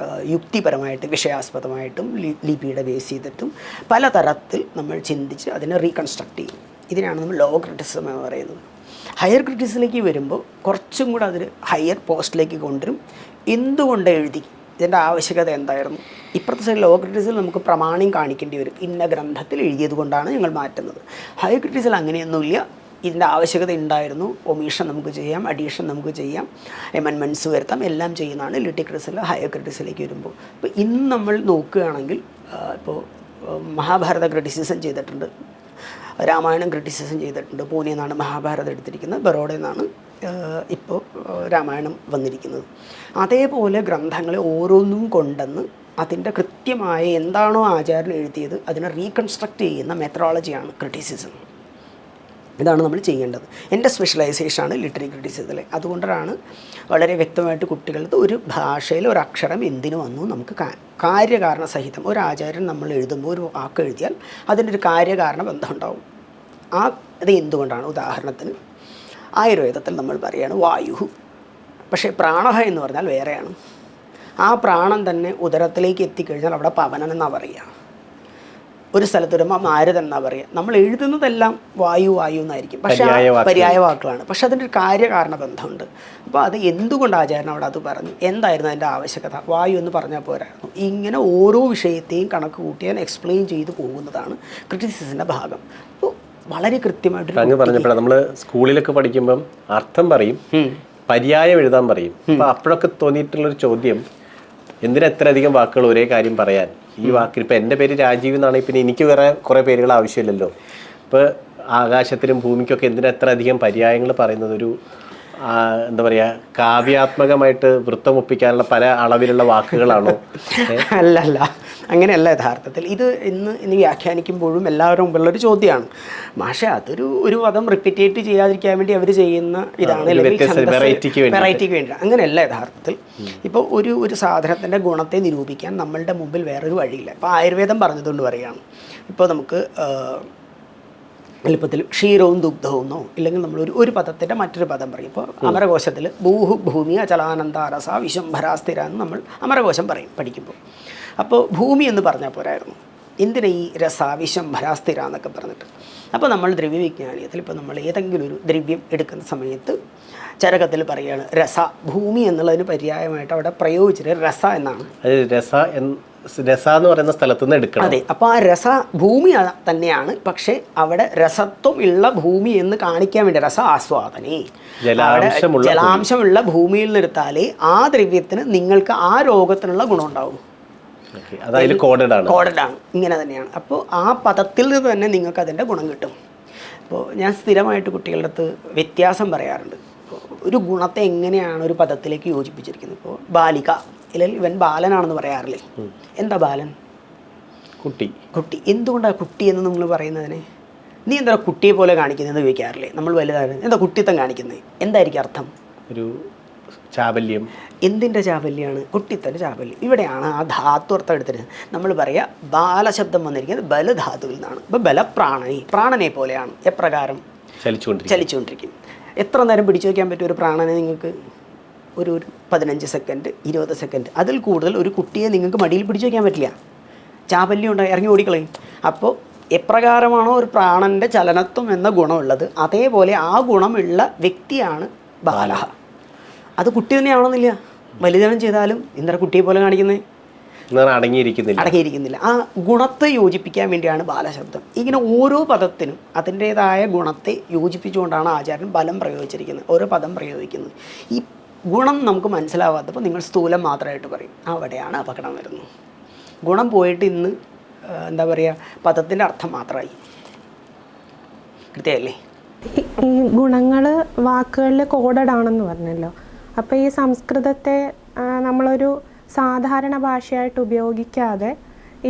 യുക്തിപരമായിട്ട് വിഷയാസ്പദമായിട്ടും ലിപിയുടെ ബേസ് ചെയ്തിട്ടും പലതരത്തിൽ നമ്മൾ ചിന്തിച്ച് അതിനെ റീകൺസ്ട്രക്ട് ചെയ്യും. ഇതിനാണ് നമ്മൾ ലോ ക്രിറ്റിസിസം എന്ന് പറയുന്നത്. ഹയർ ക്രിറ്റിക്സിലേക്ക് വരുമ്പോൾ കുറച്ചും കൂടെ അതിൽ ഹയർ പോസ്റ്റിലേക്ക് കൊണ്ടുവരും. എന്തുകൊണ്ട് എഴുതി, ഇതിൻ്റെ ആവശ്യകത എന്തായിരുന്നു. ഇപ്പോഴത്തെ സൈഡ് ലോ ക്രിറ്റിക്സിൽ നമുക്ക് പ്രമാണം കാണിക്കേണ്ടി വരും, ഇന്ന ഗ്രന്ഥത്തിൽ എഴുതിയത് കൊണ്ടാണ് ഞങ്ങൾ മാറ്റുന്നത്. ഹയർ ക്രിറ്റിക്സിൽ അങ്ങനെയൊന്നുമില്ല, ഇതിൻ്റെ ആവശ്യകത ഉണ്ടായിരുന്നു, ഒമീഷൻ നമുക്ക് ചെയ്യാം, അഡീഷൻ നമുക്ക് ചെയ്യാം, എമൻമെൻറ്റ്സ് വരുത്താം, എല്ലാം ചെയ്യുന്നതാണ് ലിറ്ററി ക്രിറ്റിക്സിൽ. ഹയർ ക്രിറ്റിക്സിലേക്ക് വരുമ്പോൾ ഇപ്പോൾ ഇന്ന് നമ്മൾ നോക്കുകയാണെങ്കിൽ ഇപ്പോൾ മഹാഭാരത ക്രിറ്റിസിസം ചെയ്തിട്ടുണ്ട്, രാമായണം ക്രിറ്റിസിസം ചെയ്തിട്ടുണ്ട്. പൂനെ നിന്നാണ് മഹാഭാരതം എടുത്തിരിക്കുന്നത്, ബറോഡയിൽ നിന്നാണ് ഇപ്പോൾ രാമായണം വന്നിരിക്കുന്നത്. അതേപോലെ ഗ്രന്ഥങ്ങളെ ഓരോന്നും കൊണ്ടുവന്ന് അതിൻ്റെ കൃത്യമായ എന്താണോ ആചാര്യൻ എഴുതിയത് അതിനെ റീകൺസ്ട്രക്റ്റ് ചെയ്യുന്ന മെത്തഡോളജിയാണ് ക്രിറ്റിസിസം. ഇതാണ് നമ്മൾ ചെയ്യേണ്ടത്. എൻ്റെ സ്പെഷ്യലൈസേഷനാണ് ലിറ്ററി ക്രിറ്റിസിസത്തിൽ. അതുകൊണ്ടാണ് വളരെ വ്യക്തമായിട്ട് കുട്ടികൾക്ക് ഒരു ഭാഷയിൽ ഒരു അക്ഷരം എന്തിനു വന്നു നമുക്ക് കാര്യകാരണ സഹിതം ഒരു ആചാര്യൻ നമ്മൾ എഴുതുമ്പോൾ ഒരു വാക്ക് എഴുതിയാൽ അതിൻ്റെ ഒരു കാര്യകാരണ ബന്ധം ഉണ്ടാവും. അത് എന്തുകൊണ്ടാണ്? ഉദാഹരണത്തിന് ആയുർവേദത്തിൽ നമ്മൾ പറയുകയാണ് വായു, പക്ഷേ പ്രാണഹ എന്ന് പറഞ്ഞാൽ വേറെയാണ്. ആ പ്രാണൻ തന്നെ ഉദരത്തിലേക്ക് എത്തിക്കഴിഞ്ഞാൽ അവിടെ പവനൻ എന്നാണ് പറയുക. ഒരു സ്ഥലത്ത് വരുമ്പോൾ മാരുതൻ എന്നാണ് പറയുക. നമ്മൾ എഴുതുന്നതെല്ലാം വായു എന്നായിരിക്കും, പക്ഷേ പര്യായ വാക്കുകളാണ്. പക്ഷെ അതിൻ്റെ ഒരു കാര്യകാരണ ബന്ധമുണ്ട്. അപ്പോൾ അത് എന്തുകൊണ്ട് ആചാര്യൻ അവിടെ അത് പറഞ്ഞു, എന്തായിരുന്നു അതിൻ്റെ ആവശ്യകത, വായു എന്ന് പറഞ്ഞാൽ പോരായിരുന്നു. ഇങ്ങനെ ഓരോ വിഷയത്തെയും കണക്ക് കൂട്ടിയാൽ എക്സ്പ്ലെയിൻ ചെയ്ത് പോകുന്നതാണ് ക്രിറ്റിസിസത്തിൻ്റെ ഭാഗം. അപ്പോൾ വളരെ കൃത്യമായിട്ട് പറഞ്ഞപ്പോഴാണ് നമ്മൾ സ്കൂളിലൊക്കെ പഠിക്കുമ്പം അർത്ഥം പറയും, പര്യായം എഴുതാൻ പറയും. അപ്പോൾ അപ്പോഴൊക്കെ തോന്നിയിട്ടുള്ളൊരു ചോദ്യം, എന്തിനാ എത്ര അധികം വാക്കുകൾ ഒരേ കാര്യം പറയാൻ? ഈ വാക്കിൽ ഇപ്പം എൻ്റെ പേര് രാജീവ് എന്നാണെങ്കിൽ പിന്നെ എനിക്ക് വേറെ കുറേ പേരുകൾ ആവശ്യമില്ലല്ലോ. ഇപ്പോൾ ആകാശത്തിനും ഭൂമിക്കൊക്കെ എന്തിനാ എത്ര അധികം പര്യായങ്ങൾ പറയുന്നത്? ഒരു എന്താ പറയുക, കാവ്യാത്മകമായിട്ട് വൃത്തമൊപ്പിക്കാനുള്ള പല അളവിലുള്ള വാക്കുകളാണോ? അല്ല, അങ്ങനെയല്ല. യഥാർത്ഥത്തിൽ ഇത് ഇന്ന് വ്യാഖ്യാനിക്കുമ്പോഴും എല്ലാവരും മുമ്പുള്ളൊരു ചോദ്യമാണ്. പക്ഷേ ഒരു പദം റിപ്പീറ്റേറ്റ് ചെയ്യാതിരിക്കാൻ വേണ്ടി അവർ ചെയ്യുന്ന ഇതാണ്, വെറൈറ്റിക്ക് വേണ്ടി. അങ്ങനെയല്ല യഥാർത്ഥത്തിൽ. ഇപ്പോൾ ഒരു സാധനത്തിൻ്റെ ഗുണത്തെ നിരൂപിക്കാൻ നമ്മളുടെ മുമ്പിൽ വേറൊരു വഴിയില്ല. ഇപ്പോൾ ആയുർവേദം പറഞ്ഞതുകൊണ്ട് പറയുകയാണ്. ഇപ്പോൾ നമുക്ക് എളുപ്പത്തിൽ ക്ഷീരവും ദുഗ്ധവും എന്നോ ഇല്ലെങ്കിൽ നമ്മൾ ഒരു പദത്തിൻ്റെ മറ്റൊരു പദം പറയും. ഇപ്പോൾ അമരകോശത്തിൽ ഭൂഹു ഭൂമി അചലാനന്ദാരസ വിശംഭരാസ്ഥിര എന്ന് നമ്മൾ അമരകോശം പഠിക്കുമ്പോൾ. അപ്പോൾ ഭൂമി എന്ന് പറഞ്ഞാൽ പോരായിരുന്നു, എന്തിനാ ഈ രസ വിശംഭരാസ്ഥിര എന്നൊക്കെ പറഞ്ഞിട്ട്. അപ്പോൾ നമ്മൾ ദ്രവ്യവിജ്ഞാനീയത്തിൽ ഇപ്പോൾ നമ്മൾ ഏതെങ്കിലും ഒരു ദ്രവ്യം എടുക്കുന്ന സമയത്ത് ചരകത്തിൽ പറയുകയാണ് രസ, ഭൂമി എന്നുള്ളതിന് പര്യായമായിട്ട് അവിടെ പ്രയോഗിച്ചിട്ട് രസ എന്നാണ്. രസ എന്ന് പറയുന്ന സ്ഥലത്ത് നിന്ന് എടുക്കണം. അതെ, അപ്പോൾ ആ രസ ഭൂമി തന്നെയാണ്, പക്ഷെ അവിടെ രസത്വം ഉള്ള ഭൂമി എന്ന് കാണിക്കാൻ വേണ്ടി രസ ആസ്വാദനേ, ജലാംശമുള്ള ഭൂമിയിൽ നിന്ന് എടുത്താലേ ആ ദ്രവ്യത്തിന് നിങ്ങൾക്ക് ആ രോഗത്തിനുള്ള ഗുണം ഉണ്ടാവും. കോഡഡാണ്, ഇങ്ങനെ തന്നെയാണ്. അപ്പോൾ ആ പദത്തിൽ നിന്ന് തന്നെ നിങ്ങൾക്ക് അതിൻ്റെ ഗുണം കിട്ടും. അപ്പോൾ ഞാൻ സ്ഥിരമായിട്ട് കുട്ടികളുടെ അടുത്ത് വ്യത്യാസം പറയാറുണ്ട്. ഒരു ഗുണത്തെ എങ്ങനെയാണ് ഒരു പദത്തിലേക്ക് യോജിപ്പിച്ചിരിക്കുന്നത്. ഇപ്പോൾ ബാലിക, അല്ലെങ്കിൽ ഇവൻ ബാലനാണെന്ന് പറയാറില്ലേ? എന്താ ബാലൻ? കുട്ടി. എന്തുകൊണ്ടാണ് കുട്ടി എന്ന് നമ്മൾ പറയുന്നതിന്? നീ എന്താ കുട്ടിയെ പോലെ കാണിക്കുന്നതെന്ന് ചോദിക്കാറില്ലേ? നമ്മൾ വലുതാണ്, എന്താ കുട്ടിത്തം കാണിക്കുന്നത്? എന്തായിരിക്കും അർത്ഥം? ചാബല്യം. എന്തിൻ്റെ ചാബല്യമാണ്? കുട്ടിത്തൻ്റെ ചാബല്യം. ഇവിടെയാണ് ആ ധാത്വർത്ഥം എടുത്തിരുന്നത്. നമ്മൾ പറയുക ബാലശബ്ദം വന്നിരിക്കുന്നത് ബലധാതുവിൽ നിന്നാണ്. ഇപ്പോൾ പ്രാണനെ പോലെയാണ്. എപ്രകാരം? ചലിച്ചുകൊണ്ടിരിക്കും. എത്ര നേരം പിടിച്ചു വയ്ക്കാൻ പറ്റും ഒരു പ്രാണനെ നിങ്ങൾക്ക്? ഒരു 15 സെക്കൻഡ് 20 സെക്കൻഡ്. അതിൽ കൂടുതൽ ഒരു കുട്ടിയെ നിങ്ങൾക്ക് മടിയിൽ പിടിച്ചു വയ്ക്കാൻ പറ്റില്ല. ചാബല്യം ഉണ്ടായി ഇറങ്ങി ഓടിക്കളയും. അപ്പോൾ എപ്രകാരമാണോ ഒരു പ്രാണൻ്റെ ചലനത്വം എന്ന ഗുണമുള്ളത്, അതേപോലെ ആ ഗുണമുള്ള വ്യക്തിയാണ് ബാലഹ. അത് കുട്ടി തന്നെയാണെന്നില്ല. വലുതനം ചെയ്താലും എന്താ കുട്ടിയെ പോലെ കാണിക്കുന്നത്? അടങ്ങിയിരിക്കുന്നില്ല. ആ ഗുണത്തെ യോജിപ്പിക്കാൻ വേണ്ടിയാണ് ബാലശബ്ദം. ഇങ്ങനെ ഓരോ പദത്തിനും അതിൻ്റേതായ ഗുണത്തെ യോജിപ്പിച്ചുകൊണ്ടാണ് ആചാര്യൻ ബലം പ്രയോഗിച്ചിരിക്കുന്നത്, ഓരോ പദം പ്രയോഗിക്കുന്നത്. ഈ ഗുണം നമുക്ക് മനസ്സിലാവാത്തപ്പോൾ നിങ്ങൾ സ്ഥൂലം മാത്രമായിട്ട് പറയും. അവിടെയാണ് അപകടം വരുന്നത്. ഗുണം പോയിട്ട് ഇന്ന് എന്താ പറയുക, പദത്തിൻ്റെ അർത്ഥം മാത്രമായി. കൃത്യമല്ലേ? ഈ ഗുണങ്ങൾ വാക്കുകളിൽ കോഡഡ് ആണെന്ന് പറഞ്ഞല്ലോ. അപ്പോൾ ഈ സംസ്കൃതത്തെ നമ്മളൊരു സാധാരണ ഭാഷയായിട്ട് ഉപയോഗിക്കാതെ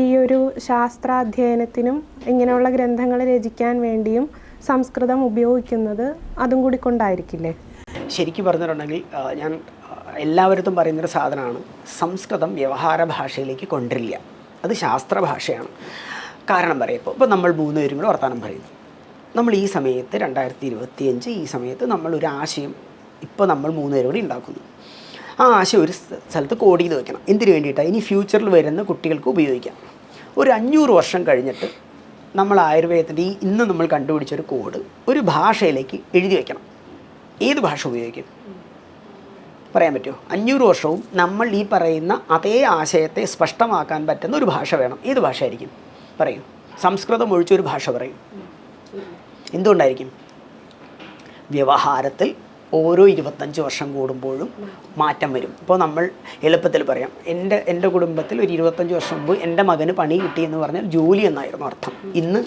ഈ ഒരു ശാസ്ത്രാധ്യയനത്തിനും ഇങ്ങനെയുള്ള ഗ്രന്ഥങ്ങൾ രചിക്കാൻ വേണ്ടിയും സംസ്കൃതം ഉപയോഗിക്കുന്നത് അതും കൂടി കൊണ്ടായിരിക്കില്ലേ? ശരിക്കും പറഞ്ഞിട്ടുണ്ടെങ്കിൽ ഞാൻ എല്ലാവരും പറയുന്നൊരു സാധനമാണ്, സംസ്കൃതം വ്യവഹാര ഭാഷയിലേക്ക് കൊണ്ടുവരില്ല. അത് ശാസ്ത്രഭാഷയാണ്. കാരണം പറയാം, ഇപ്പോൾ നമ്മൾ 3 പേരും കൂടെ വർത്തമാനം പറയുന്നു. നമ്മൾ ഈ സമയത്ത് 2025 ഈ സമയത്ത് നമ്മളൊരു ആശയം ഇപ്പോൾ നമ്മൾ 3 പേരും കൂടി ഉണ്ടാക്കുന്നു. ആ ആശയം ഒരു സ്ഥലത്ത് കോഡ് ചെയ്ത് വെക്കണം. എന്തിനു വേണ്ടിയിട്ടാണ്? ഇനി ഫ്യൂച്ചറിൽ വരുന്ന കുട്ടികൾക്ക് ഉപയോഗിക്കാം. ഒരു 500 വർഷം കഴിഞ്ഞിട്ട് നമ്മൾ ആയുർവേദത്തിൻ്റെ ഇന്ന് നമ്മൾ കണ്ടുപിടിച്ചൊരു കോഡ് ഒരു ഭാഷയിലേക്ക് എഴുതി വയ്ക്കണം. ഏത് ഭാഷ ഉപയോഗിക്കും? പറയാൻ പറ്റുമോ? 500 വർഷവും നമ്മൾ ഈ പറയുന്ന അതേ ആശയത്തെ സ്പഷ്ടമാക്കാൻ പറ്റുന്ന ഒരു ഭാഷ വേണം. ഏത് ഭാഷയായിരിക്കും? പറയൂ. സംസ്കൃതം ഒഴിച്ചൊരു ഭാഷ പറയും. എന്തുകൊണ്ടായിരിക്കും? വ്യവഹാരത്തിൽ ഓരോ 25 വർഷം കൂടുമ്പോഴും മാറ്റം വരും. ഇപ്പോൾ നമ്മൾ എളുപ്പത്തിൽ പറയാം, എൻ്റെ കുടുംബത്തിൽ ഒരു 25 വർഷം മുമ്പ് എൻ്റെ മകന് പണി കിട്ടി എന്ന് പറഞ്ഞാൽ ജോലി എന്നായിരുന്നു അർത്ഥം. ഇന്ന്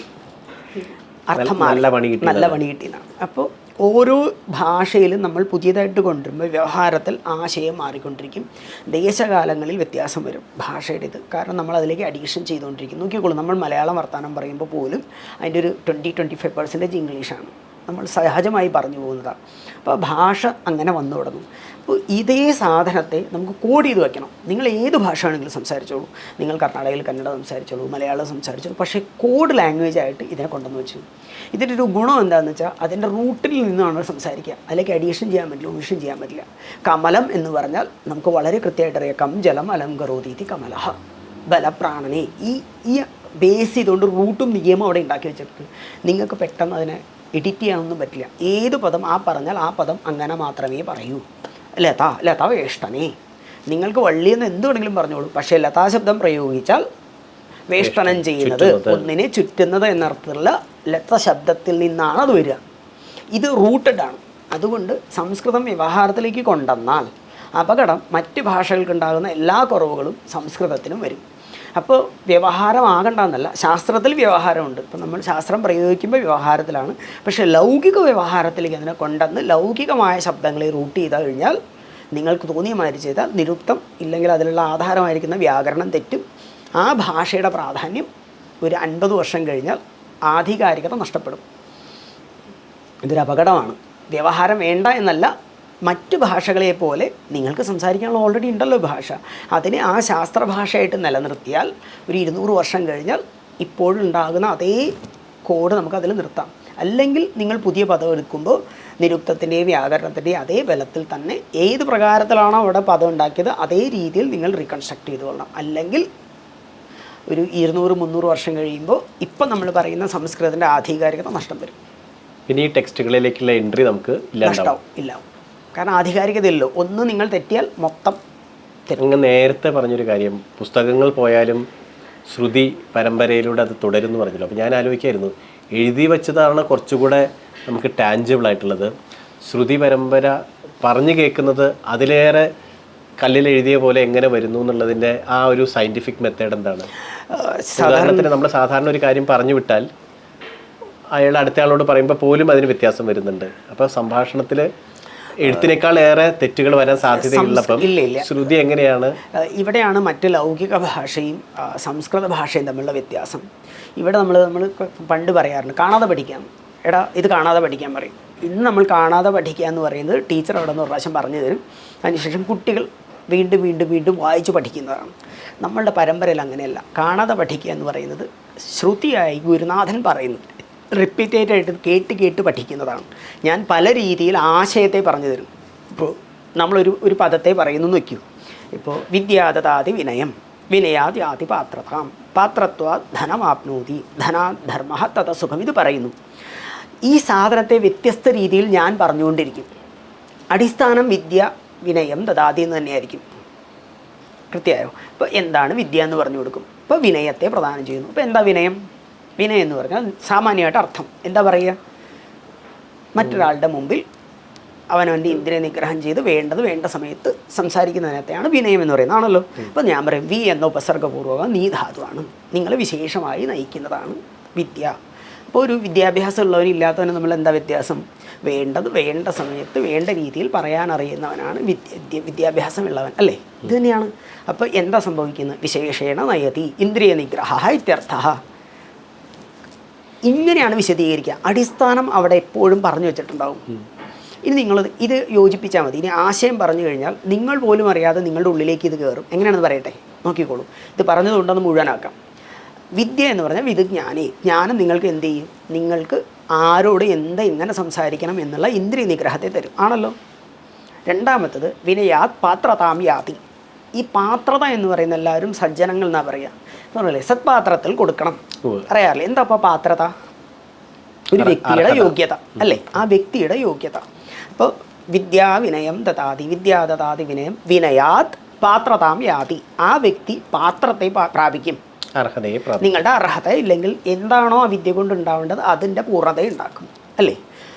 അർത്ഥം നല്ല പണി കിട്ടിയെന്നാണ്. അപ്പോൾ ഓരോ ഭാഷയിലും നമ്മൾ പുതിയതായിട്ട് കൊണ്ടുവരുമ്പോൾ വ്യവഹാരത്തിൽ ആശയം മാറിക്കൊണ്ടിരിക്കും. ദേശകാലങ്ങളിൽ വ്യത്യാസം വരും ഭാഷയുടെ ഇത്. കാരണം നമ്മൾ അതിലേക്ക് അഡീഷൻ ചെയ്തുകൊണ്ടിരിക്കും. നോക്കിക്കോളൂ, നമ്മൾ മലയാളം വർത്തമാനം പറയുമ്പോൾ പോലും അതിൻ്റെ ഒരു 20-25% ഇംഗ്ലീഷാണ്. നമ്മൾ സഹജമായി പറഞ്ഞു പോകുന്നതാണ്. അപ്പോൾ ഭാഷ അങ്ങനെ വന്നു തുടങ്ങും. അപ്പോൾ ഇതേ സാധനത്തെ നമുക്ക് കോഡ് ചെയ്ത് വയ്ക്കണം. നിങ്ങൾ ഏത് ഭാഷ ആണെങ്കിലും സംസാരിച്ചോളൂ. നിങ്ങൾ കർണാടകയിൽ കന്നഡ സംസാരിച്ചോളൂ, മലയാളം സംസാരിച്ചോളൂ. പക്ഷേ കോഡ് ലാംഗ്വേജ് ആയിട്ട് ഇതിനെ കൊണ്ടുവന്ന് വെച്ചു. ഇതിൻ്റെ ഒരു ഗുണം എന്താണെന്ന് വെച്ചാൽ അതിൻ്റെ റൂട്ടിൽ നിന്നാണ് സംസാരിക്കുക. അതിലേക്ക് അഡീഷൻ ചെയ്യാൻ പറ്റില്ല, ഒമിഷൻ ചെയ്യാൻ പറ്റില്ല. കമലം എന്ന് പറഞ്ഞാൽ നമുക്ക് വളരെ കൃത്യമായിട്ട് അറിയാം. കം ജലം അലം കരോതീതി കമലഹ ബലപ്രാണനെ. ഈ ബേസ് ചെയ്തുകൊണ്ട് റൂട്ടും നിയമം അവിടെ ഉണ്ടാക്കി വെച്ചിട്ട് നിങ്ങൾക്ക് പെട്ടെന്ന് അതിനെ എഡിറ്റ് ചെയ്യാനൊന്നും പറ്റില്ല. ഏത് പദം ആ പറഞ്ഞാൽ ആ പദം അങ്ങനെ മാത്രമേ പറയൂ. ലത വേഷ്ടനെ. നിങ്ങൾക്ക് വള്ളിയെന്ന് എന്ത് വേണമെങ്കിലും പറഞ്ഞോളൂ. പക്ഷേ ലതാ ശബ്ദം പ്രയോഗിച്ചാൽ വേഷ്ടനം ചെയ്യുന്നത്, ഒന്നിനെ ചുറ്റുന്നത് എന്നർത്ഥത്തിലുള്ള ലത ശബ്ദത്തിൽ നിന്നാണ് അത് വരിക. ഇത് റൂട്ടഡാണ്. അതുകൊണ്ട് സംസ്കൃതം വ്യവഹാരത്തിലേക്ക് കൊണ്ടുവന്നാൽ അപകടം മറ്റ് ഭാഷകൾക്കുണ്ടാകുന്ന എല്ലാ കുറവുകളും സംസ്കൃതത്തിനും വരും. അപ്പോൾ വ്യവഹാരമാകണ്ടെന്നല്ല, ശാസ്ത്രത്തിൽ വ്യവഹാരമുണ്ട്. ഇപ്പോൾ നമ്മൾ ശാസ്ത്രം പ്രയോഗിക്കുമ്പോൾ വ്യവഹാരത്തിലാണ്. പക്ഷേ ലൗകിക വ്യവഹാരത്തിലേക്ക് അതിനെ കൊണ്ടുവന്ന് ലൗകികമായ ശബ്ദങ്ങളെ റൂട്ട് ചെയ്ത് കഴിഞ്ഞാൽ നിങ്ങൾക്ക് തോന്നിയ മാതിരി ചെയ്താൽ നിരുക്തം ഇല്ലെങ്കിൽ അതിലുള്ള ആധാരമായിരിക്കുന്ന വ്യാകരണം തെറ്റും. ആ ഭാഷയുടെ പ്രാധാന്യം ഒരു 50 വർഷം കഴിഞ്ഞാൽ ആധികാരികത നഷ്ടപ്പെടും. ഇതൊരു അപകടമാണ്. വ്യവഹാരം വേണ്ട എന്നല്ല, മറ്റ് ഭാഷകളെ പോലെ നിങ്ങൾക്ക് സംസാരിക്കാനുള്ള ഓൾറെഡി ഉണ്ടല്ലോ ഭാഷ. അതിനെ ആ ശാസ്ത്രഭാഷയായിട്ട് നിലനിർത്തിയാൽ ഒരു 200 വർഷം കഴിഞ്ഞാൽ ഇപ്പോഴുണ്ടാകുന്ന അതേ കോഡ് നമുക്കതിൽ നിർത്താം. അല്ലെങ്കിൽ നിങ്ങൾ പുതിയ പദം എടുക്കുമ്പോൾ നിരുക്തത്തിൻ്റെയും വ്യാകരണത്തിൻ്റെയും അതേ ബലത്തിൽ തന്നെ ഏത് പ്രകാരത്തിലാണോ അവിടെ പദം ഉണ്ടാക്കിയത് അതേ രീതിയിൽ നിങ്ങൾ റീകൺസ്ട്രക്ട് ചെയ്ത് കൊള്ളണം. അല്ലെങ്കിൽ ഒരു 200-300 വർഷം കഴിയുമ്പോൾ ഇപ്പം നമ്മൾ പറയുന്ന സംസ്കൃതത്തിൻ്റെ ആധികാരികത നഷ്ടം വരും. പിന്നെ ഈ ടെക്സ്റ്റുകളിലേക്കുള്ള എൻട്രി നമുക്ക് ഇല്ലാവും. കാരണം ആധികാരികതയല്ലോ. ഒന്ന് നിങ്ങൾ തെറ്റിയാൽ മൊത്തം അങ്ങ് നേരത്തെ പറഞ്ഞൊരു കാര്യം, പുസ്തകങ്ങൾ പോയാലും ശ്രുതി പരമ്പരയിലൂടെ അത് തുടരുന്നു പറഞ്ഞല്ലോ. അപ്പോൾ ഞാൻ ആലോചിക്കായിരുന്നു, എഴുതി വെച്ചതാണ് കുറച്ചുകൂടെ നമുക്ക് ടാഞ്ചിബിൾ ആയിട്ടുള്ളത്. ശ്രുതി പരമ്പര പറഞ്ഞു കേൾക്കുന്നത് അതിലേറെ കല്ലിൽ എഴുതിയ പോലെ എങ്ങനെ വരുന്നു എന്നുള്ളതിൻ്റെ ആ ഒരു സയൻറ്റിഫിക് മെത്തേഡ് എന്താണ്? ഉദാഹരണത്തിന് നമ്മൾ സാധാരണ ഒരു കാര്യം പറഞ്ഞു വിട്ടാൽ അയാൾ അടുത്ത ആളോട് പറയുമ്പോൾ പോലും അതിന് വ്യത്യാസം വരുന്നുണ്ട്. അപ്പോൾ സംഭാഷണത്തിൽ എഴുത്തിനേക്കാൾ ഏറെ തെറ്റുകൾ വരാൻ സാധ്യതയുള്ളപ്പം ശ്രുതി എങ്ങനെയാണ്? ഇവിടെയാണ് മറ്റ് ലൗകിക ഭാഷയും സംസ്കൃത ഭാഷയും തമ്മിലുള്ള വ്യത്യാസം. ഇവിടെ നമ്മൾ പണ്ട് പറയാറുണ്ട് കാണാതെ പഠിക്കാം. എടാ ഇത് കാണാതെ പഠിക്കാൻ പറയും. ഇന്ന് നമ്മൾ കാണാതെ പഠിക്കുക എന്ന് പറയുന്നത് ടീച്ചർ അവിടെ നിന്ന് ഒരു പ്രാവശ്യം പറഞ്ഞു തരും, അതിനുശേഷം കുട്ടികൾ വീണ്ടും വീണ്ടും വീണ്ടും വായിച്ച് പഠിക്കുന്നതാണ്. നമ്മളുടെ പരമ്പരയിൽ അങ്ങനെയല്ല. കാണാതെ പഠിക്കുക എന്ന് പറയുന്നത് ശ്രുതിയായി ഗുരുനാഥൻ പറയുന്നത് റിപ്പീറ്റേറ്റായിട്ട് കേട്ട് കേട്ട് പഠിക്കുന്നതാണ്. ഞാൻ പല രീതിയിൽ ആശയത്തെ പറഞ്ഞു തരും. ഇപ്പോൾ നമ്മളൊരു പദത്തെ പറയുന്നു എന്ന് വയ്ക്കൂ. ഇപ്പോൾ വിദ്യാദതാതി വിനയം, വിനയാദ്യാതി പാത്രതാം, പാത്രത്വാ ധനമാപ്നോതി, ധനാത് ധർമ്മ തത സുഖം. ഇത് പറയുന്നു. ഈ സാധനത്തെ വ്യത്യസ്ത രീതിയിൽ ഞാൻ പറഞ്ഞുകൊണ്ടിരിക്കും. അടിസ്ഥാനം വിദ്യ വിനയം ദദാതി എന്ന് തന്നെയായിരിക്കും. കൃത്യമായോ? ഇപ്പോൾ എന്താണ് വിദ്യ എന്ന് പറഞ്ഞു കൊടുക്കും. ഇപ്പോൾ വിനയത്തെ പ്രദാനം ചെയ്യുന്നു. ഇപ്പോൾ എന്താ വിനയം? വിനയം എന്ന് പറഞ്ഞാൽ സാമാന്യമായിട്ട് അർത്ഥം എന്താ പറയുക? മറ്റൊരാളുടെ മുമ്പിൽ അവനവൻ്റെ ഇന്ദ്രിയ നിഗ്രഹം ചെയ്ത് വേണ്ടത് വേണ്ട സമയത്ത് സംസാരിക്കുന്നതിനകത്തെയാണ് വിനയം എന്ന് പറയുന്നത് ആണല്ലോ. അപ്പോൾ ഞാൻ പറയും വി എന്ന ഉപസർഗപൂർവ്വം നീ ധാതുവാണ്, നിങ്ങളെ വിശേഷമായി നയിക്കുന്നതാണ് വിദ്യ. അപ്പോൾ ഒരു വിദ്യാഭ്യാസം ഉള്ളവനില്ലാത്തവന് നമ്മൾ എന്താ വ്യത്യാസം? വേണ്ടത് വേണ്ട സമയത്ത് വേണ്ട രീതിയിൽ പറയാൻ അറിയുന്നവനാണ് വിദ്യാഭ്യാസമുള്ളവൻ അല്ലേ? ഇത് തന്നെയാണ്. അപ്പോൾ എന്താ സംഭവിക്കുന്നത്? വിശേഷേണ നയതി ഇന്ദ്രിയ നിഗ്രഹ ഇത്യർത്ഥ. ഇങ്ങനെയാണ് വിശദീകരിക്കുക. അടിസ്ഥാനം അവിടെ എപ്പോഴും പറഞ്ഞു വെച്ചിട്ടുണ്ടാവും. ഇനി നിങ്ങൾ ഇത് യോജിപ്പിച്ചാൽ മതി. ഇനി ആശയം പറഞ്ഞു കഴിഞ്ഞാൽ നിങ്ങൾ പോലും അറിയാതെ നിങ്ങളുടെ ഉള്ളിലേക്ക് ഇത് കയറും. എങ്ങനെയാണെന്ന് പറയട്ടെ, നോക്കിക്കോളൂ. ഇത് പറഞ്ഞതുകൊണ്ടൊന്ന് മുഴുവനാക്കാം. വിദ്യ എന്ന് പറഞ്ഞാൽ വിദ്ജ്ഞാനി. ജ്ഞാനം നിങ്ങൾക്ക് എന്ത് ചെയ്യും? നിങ്ങൾക്ക് ആരോട് എങ്ങനെ സംസാരിക്കണം എന്നുള്ള ഇന്ദ്രിയ നിഗ്രഹത്തെ തരും ആണല്ലോ. രണ്ടാമത്തത് വിനയാത് പാത്രതാം യാതി. ഈ പാത്രത എന്ന് പറയുന്ന എല്ലാവരും സജ്ജനങ്ങൾ എന്നാ പറയുക. പറഞ്ഞല്ലേ സത്പാത്രത്തിൽ കൊടുക്കണം. അറിയാറില്ലേ എന്താ അപ്പോൾ പാത്രത? ഒരു വ്യക്തിയുടെ യോഗ്യത അല്ലേ? ആ വ്യക്തിയുടെ യോഗ്യത. അപ്പോൾ വിദ്യാവിനയം ദതാതി, വിദ്യാദതാതി വിനയം, വിനയാത് പാത്രതാം യാതി. ആ വ്യക്തി പാത്രത്തെ പ്രാപിക്കും. അർഹതയെ നിങ്ങളുടെ അർഹത ഇല്ലെങ്കിൽ എന്താണോ ആ വിദ്യ കൊണ്ട് ഉണ്ടാവേണ്ടത് അതിൻ്റെ പൂർണ്ണത ഉണ്ടാക്കും അല്ലേ?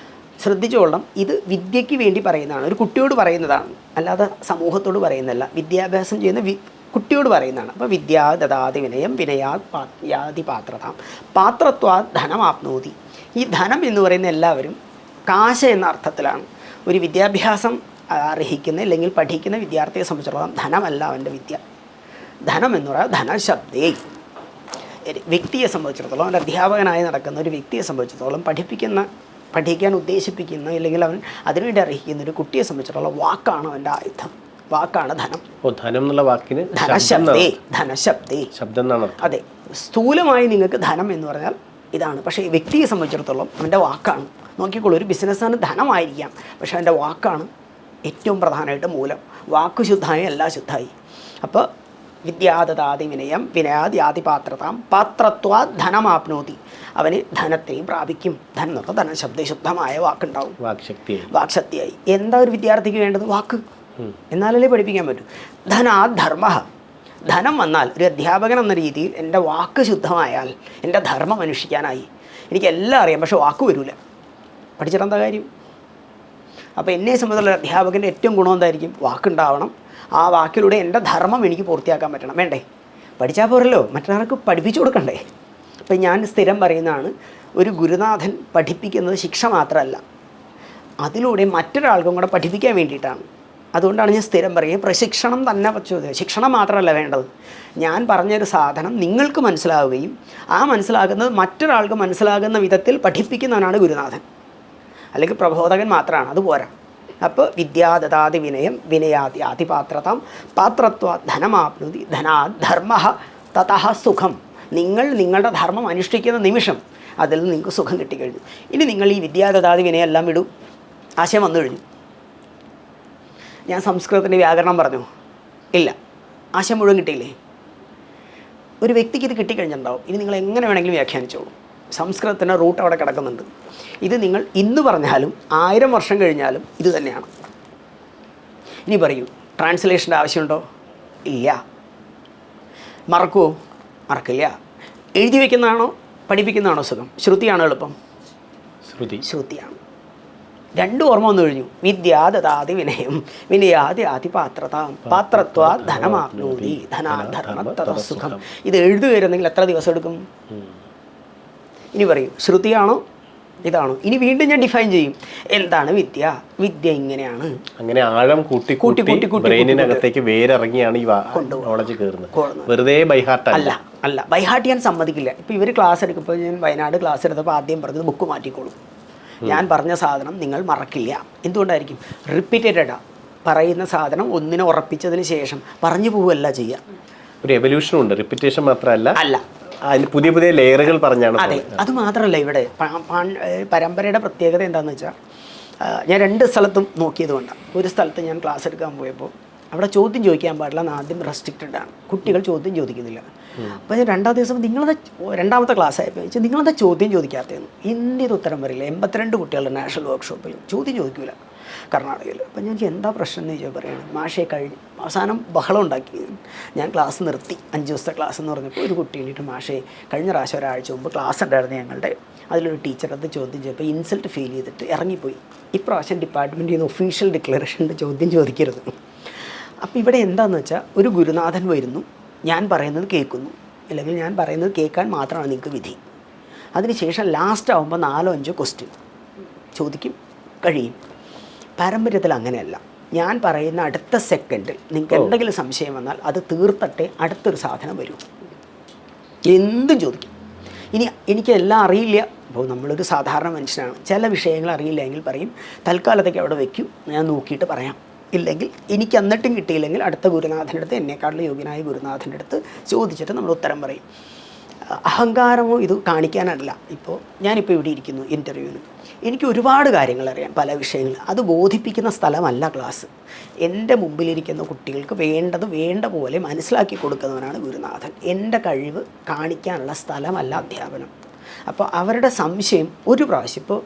ശ്രദ്ധിച്ചോളണം. ഇത് വിദ്യയ്ക്ക് വേണ്ടി പറയുന്നതാണ്, ഒരു കുട്ടിയോട് പറയുന്നതാണ്, അല്ലാതെ സമൂഹത്തോട് പറയുന്നതല്ല. വിദ്യാഭ്യാസം ചെയ്യുന്ന കുട്ടിയോട് പറയുന്നതാണ്. അപ്പോൾ വിദ്യാ ദതാതി വിനയം, വിനയാതി പാത്രതാം, പാത്രത്വാ ധനമാപ്നോതി. ഈ ധനം എന്ന് പറയുന്ന എല്ലാവരും കാശ് എന്ന അർത്ഥത്തിലാണ്. ഒരു വിദ്യാഭ്യാസം അർഹിക്കുന്ന അല്ലെങ്കിൽ പഠിക്കുന്ന വിദ്യാർത്ഥിയെ സംബന്ധിച്ചിടത്തോളം ധനമല്ല അവൻ്റെ വിദ്യ. ധനം എന്ന് പറയുന്നത് ധനശബ്ദേ. വ്യക്തിയെ സംബന്ധിച്ചിടത്തോളം, അവൻ്റെ അധ്യാപകനായി നടക്കുന്ന ഒരു വ്യക്തിയെ സംബന്ധിച്ചിടത്തോളം, പഠിക്കാൻ ഉദ്ദേശിപ്പിക്കുന്ന അല്ലെങ്കിൽ അവൻ അതിനുവേണ്ടി അർഹിക്കുന്ന ഒരു കുട്ടിയെ സംബന്ധിച്ചിടത്തോളം വാക്കാണ് അവൻ്റെ ആയുധം. വാക്കാണ് ധനം. ധനം എന്നുള്ള വാക്കിന് ധനശബ്ദേ ശബ്ദം എന്നാണ്. അതെ, സ്ഥൂലമായി നിങ്ങൾക്ക് ധനം എന്ന് പറഞ്ഞാൽ ഇതാണ്. പക്ഷേ വ്യക്തിയെ സംബന്ധിച്ചിടത്തോളം അവൻ്റെ വാക്കാണ്. നോക്കിക്കോളൂ, ഒരു ബിസിനസ്സാണ് ധനമായിരിക്കാം, പക്ഷേ അവൻ്റെ വാക്കാണ് ഏറ്റവും പ്രധാനമായിട്ട് മൂലം. വാക്ക് ശുദ്ധമായി എല്ലാം ശുദ്ധമായി. അപ്പോൾ വിദ്യാദതാതി വിനയം, വിനയാദ്യാതി പാത്രതാം, പാത്രത്വാ ധനമാപ്നോതി. അവന് ധനത്തെയും പ്രാപിക്കും. ധനം എന്ന് പറഞ്ഞാൽ ധനശബ്ദ ശുദ്ധമായ വാക്കുണ്ടാവും, വാക്ശക്തിയായി. എന്താ ഒരു വിദ്യാർത്ഥിക്ക് വേണ്ടത്? വാക്ക്. എന്നാലല്ലേ പഠിപ്പിക്കാൻ പറ്റൂ. ധനാത് ധർമ്മ. ധനം വന്നാൽ ഒരു അധ്യാപകൻ എന്ന രീതിയിൽ എൻ്റെ വാക്ക് ശുദ്ധമായാൽ എൻ്റെ ധർമ്മം അനുഷ്ഠിക്കാനായി. എനിക്കെല്ലാം അറിയാം, പക്ഷെ വാക്ക് വരില്ല. പഠിച്ചിട്ടെന്താ കാര്യം? അപ്പോൾ എന്നെ സംബന്ധിച്ചുള്ള അധ്യാപകൻ്റെ ഏറ്റവും ഗുണം എന്തായിരിക്കും? വാക്കുണ്ടാവണം. ആ വാക്കിലൂടെ എൻ്റെ ധർമ്മം എനിക്ക് പൂർത്തിയാക്കാൻ പറ്റണം. വേണ്ടേ? പഠിച്ചാൽ പോരല്ലോ, മറ്റൊരാൾക്ക് പഠിപ്പിച്ചു കൊടുക്കണ്ടേ? അപ്പം ഞാൻ സ്ഥിരം പറയുന്നതാണ്, ഒരു ഗുരുനാഥൻ പഠിപ്പിക്കുന്നത് ശിക്ഷ മാത്രമല്ല, അതിലൂടെ മറ്റൊരാൾക്കും കൂടെ പഠിപ്പിക്കാൻ വേണ്ടിയിട്ടാണ്. അതുകൊണ്ടാണ് ഞാൻ സ്ഥിരം പറയുക, പ്രശിക്ഷണം തന്നെ വെച്ചത്. ശിക്ഷണം മാത്രമല്ല വേണ്ടത്. ഞാൻ പറഞ്ഞൊരു സാധനം നിങ്ങൾക്ക് മനസ്സിലാവുകയും ആ മനസ്സിലാകുന്നത് മറ്റൊരാൾക്ക് മനസ്സിലാകുന്ന വിധത്തിൽ പഠിപ്പിക്കുന്നവനാണ് ഗുരുനാഥൻ, അല്ലെങ്കിൽ പ്രബോധകൻ മാത്രമാണ്. അതുപോരാ. അപ്പോൾ വിദ്യാദതാതി വിനയം, വിനയാദ്യാതി പാത്രതാം, പാത്രത്വാ ധനമാപ്നുതി, ധനാത് ധർമ്മ തതഃ സുഖം. നിങ്ങൾ നിങ്ങളുടെ ധർമ്മം അനുഷ്ഠിക്കുന്ന നിമിഷം അതിൽ നിന്ന് നിങ്ങൾക്ക് സുഖം കിട്ടിക്കഴിഞ്ഞു. ഇനി നിങ്ങൾ ഈ വിദ്യാദതാതി വിനയം എല്ലാം വിടും. ആശയം വന്നു കഴിഞ്ഞു. ഞാൻ സംസ്കൃതത്തിൻ്റെ വ്യാകരണം പറഞ്ഞു ഇല്ല, ആശയം മുഴുവൻ കിട്ടിയില്ലേ? ഒരു വ്യക്തിക്ക് ഇത് കിട്ടിക്കഴിഞ്ഞിട്ടുണ്ടാവും. ഇനി നിങ്ങൾ എങ്ങനെ വേണമെങ്കിലും വ്യാഖ്യാനിച്ചോളൂ. സംസ്കൃതത്തിൻ്റെ റൂട്ട് അവിടെ കിടക്കുന്നുണ്ട്. ഇത് നിങ്ങൾ ഇന്ന് പറഞ്ഞാലും 1000 വർഷം കഴിഞ്ഞാലും ഇത് തന്നെയാണ്. ഇനി പറയൂ, ട്രാൻസ്ലേഷൻ്റെ ആവശ്യമുണ്ടോ? ഇല്ല. മറക്കുമോ? മറക്കില്ല. എഴുതി വയ്ക്കുന്നതാണോ പഠിപ്പിക്കുന്നതാണോ സുഖം? ശ്രുതിയാണോ എളുപ്പം? ശ്രുതിയാണ്. രണ്ടും ഓർമ്മ വന്നു കഴിഞ്ഞു. വിദ്യാദതാതി വിനയം, വിനയാദ്യാതി പാത്രതാം, പാത്രത്വാ ധനമാപ്നോതി, ധനാധർമ്മ തതഃ സുഖം. ഇത് എഴുതുകയായിരുന്നെങ്കിൽ എത്ര ദിവസം എടുക്കും? ഇനി പറയൂ, ശ്രുതിയാണോ ഇതാണോ? ഇനി വീണ്ടും ഞാൻ ഡിഫൈൻ ചെയ്യും. എന്താണ് വിദ്യ? വിദ്യ ഇങ്ങനെയാണ്. അങ്ങനെ ആഴം കൂട്ടി ബ്രെയിനിനകത്തേക്ക് വേരിറങ്ങിയാണ് ഈ നോളജ് കയറുന്നത്. വെറുതെ ബൈഹാർട്ട് അല്ല ബൈഹാർട്ട് ഞാൻ സമ്മതിക്കില്ല. ഇപ്പോൾ ഇവർ ക്ലാസ് എടുക്കുമ്പോൾ, ഞാൻ വയനാട് ക്ലാസ് എടുത്തപ്പോൾ ആദ്യം പറഞ്ഞത് ബുക്ക് മാറ്റിക്കോളും. ഞാൻ പറഞ്ഞ സാധനം നിങ്ങൾ മറക്കില്ല. എന്തുകൊണ്ടായിരിക്കും? റിപ്പീറ്റഡാണ് പറയുന്ന സാധനം ഒന്നിനെ ഉറപ്പിച്ചതിന് ശേഷം പറഞ്ഞു പോവുകയല്ല ചെയ്യുക. ഒരു എവല്യൂഷനും ഉണ്ട്, റിപ്പീറ്റേഷൻ മാത്രമല്ല അല്ല, അതിന് പുതിയ പുതിയ ലെയറുകൾ പറഞ്ഞാണ്. അതെ, അത് മാത്രമല്ല ഇവിടെ പരമ്പരയുടെ പ്രത്യേകത എന്താണെന്ന് വെച്ചാൽ ഞാൻ 2 സ്ഥലത്തും നോക്കിയത് കൊണ്ടാണ്. ഒരു സ്ഥലത്ത് ഞാൻ ക്ലാസ് എടുക്കാൻ പോയപ്പോൾ അവിടെ ചോദ്യം ചോദിക്കാൻ പാടില്ല എന്ന് ആദ്യം റെസ്ട്രിക്റ്റഡ് ആണ്, കുട്ടികൾ ചോദ്യം ചോദിക്കുന്നില്ല. അപ്പോൾ ഞാൻ രണ്ടാമത്തെ ക്ലാസ് ആയപ്പോൾ ചോദിച്ചാൽ നിങ്ങളെന്താ ചോദ്യം ചോദിക്കാത്തതെന്ന്. ഇന്ത്യയിൽ ഉത്തരം വരില്ല. 82 കുട്ടികളുടെ നാഷണൽ വർക്ക്ഷോപ്പിൽ ചോദ്യം ചോദിക്കില്ല കർണാടകയിൽ. അപ്പം ഞാൻ എന്താ പ്രശ്നം എന്ന് ചോദിച്ചാൽ പറയുകയാണ് മാഷെ കഴിഞ്ഞ് അവസാനം ബഹളം ഉണ്ടാക്കി. ഞാൻ ക്ലാസ് നിർത്തി, 5 ദിവസത്തെ ക്ലാസ് എന്ന് പറഞ്ഞപ്പോൾ ഒരു കുട്ടി വേണ്ടിയിട്ട് മാഷെ കഴിഞ്ഞ പ്രാവശ്യം ഒരാഴ്ച മുമ്പ് ക്ലാസ് ഉണ്ടായിരുന്നു ഞങ്ങളുടെ, അതിലൊരു ടീച്ചറത് ചോദ്യം ചെയ്തപ്പോൾ ഇൻസൾട്ട് ഫീൽ ചെയ്തിട്ട് ഇറങ്ങിപ്പോയി. ഇപ്രാവശ്യം ഡിപ്പാർട്ട്മെൻറ്റിൽ നിന്ന് ഒഫീഷ്യൽ ഡിക്ലറേഷൻ്റെ ചോദ്യം ചോദിക്കരുത്. അപ്പോൾ ഇവിടെ എന്താണെന്ന് വെച്ചാൽ ഒരു ഗുരുനാഥൻ വരുന്നു, ഞാൻ പറയുന്നത് കേൾക്കുന്നു, അല്ലെങ്കിൽ ഞാൻ പറയുന്നത് കേൾക്കാൻ മാത്രമാണ് നിങ്ങൾക്ക് വിധി. അതിനുശേഷം ലാസ്റ്റ് ആകുമ്പോൾ 4-5 ക്വസ്റ്റ്യൻ ചോദിക്കും, കഴിയും. പാരമ്പര്യത്തിൽ അങ്ങനെയല്ല. ഞാൻ പറയുന്ന അടുത്ത സെക്കൻഡിൽ നിങ്ങൾക്ക് എന്തെങ്കിലും സംശയം വന്നാൽ അത് തീർത്തട്ടെ അടുത്തൊരു സാധനം വരും. എന്തും ചോദിക്കും. ഇനി എനിക്ക് എല്ലാം അറിയില്ല, അപ്പോൾ നമ്മളൊരു സാധാരണ മനുഷ്യനാണ്, ചില വിഷയങ്ങൾ അറിയില്ല എങ്കിൽ പറയും തൽക്കാലത്തേക്ക് അവിടെ വയ്ക്കും, ഞാൻ നോക്കിയിട്ട് പറയാം. ഇല്ലെങ്കിൽ എനിക്ക് എന്നിട്ടും കിട്ടിയില്ലെങ്കിൽ അടുത്ത ഗുരുനാഥൻ്റെ അടുത്ത്, എന്നെക്കാളും യോഗ്യനായ ഗുരുനാഥൻ്റെ അടുത്ത് ചോദിച്ചിട്ട് നമ്മൾ ഉത്തരം പറയും. അഹങ്കാരമോ ഇത് കാണിക്കാനല്ല. ഇപ്പോൾ ഞാനിപ്പോൾ ഇവിടെ ഇരിക്കുന്നു ഇൻ്റർവ്യൂവിന്, എനിക്ക് ഒരുപാട് കാര്യങ്ങൾ അറിയാം, പല വിഷയങ്ങൾ. അത് ബോധിപ്പിക്കുന്ന സ്ഥലമല്ല ക്ലാസ്. എൻ്റെ മുമ്പിലിരിക്കുന്ന കുട്ടികൾക്ക് വേണ്ടത് വേണ്ട പോലെ മനസ്സിലാക്കി കൊടുക്കുന്നവനാണ് ഗുരുനാഥൻ. എൻ്റെ കഴിവ് കാണിക്കാനുള്ള സ്ഥലമല്ല അധ്യാപനം. അപ്പോൾ അവരുടെ സംശയം ഒരു പ്രാവശ്യം, ഇപ്പോൾ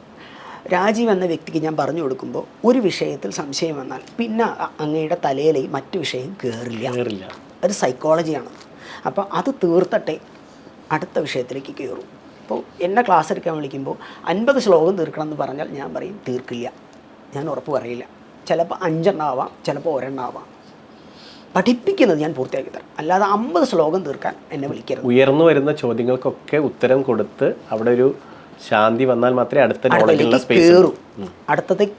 രാജീവ് എന്ന വ്യക്തിക്ക് ഞാൻ പറഞ്ഞു കൊടുക്കുമ്പോൾ ഒരു വിഷയത്തിൽ സംശയം വന്നാൽ പിന്നെ അങ്ങയുടെ തലയിലേക്ക് മറ്റു വിഷയം കയറില്ല. ഒരു സൈക്കോളജിയാണ്. അപ്പോൾ അത് തീർത്തട്ടെ അടുത്ത വിഷയത്തിലേക്ക് കയറും. അപ്പോൾ എന്നെ ക്ലാസ് എടുക്കാൻ വിളിക്കുമ്പോൾ 50 ശ്ലോകം തീർക്കണം എന്ന് പറഞ്ഞാൽ ഞാൻ പറയും തീർക്കില്ല, ഞാൻ ഉറപ്പ് പറയില്ല. ചിലപ്പോൾ 5 എണ്ണം ആവാം, ചിലപ്പോൾ 1 എണ്ണം ആവാം. പഠിപ്പിക്കുന്നത് ഞാൻ പൂർത്തിയാക്കി തരാം, അല്ലാതെ 50 ശ്ലോകം തീർക്കാൻ എന്നെ വിളിക്കരുത്. ഉയർന്നു വരുന്ന ചോദ്യങ്ങൾക്കൊക്കെ ഉത്തരം കൊടുത്ത് അവിടെ ഒരു ശാന്തി വന്നാൽ മാത്രമേ അടുത്തതേക്ക്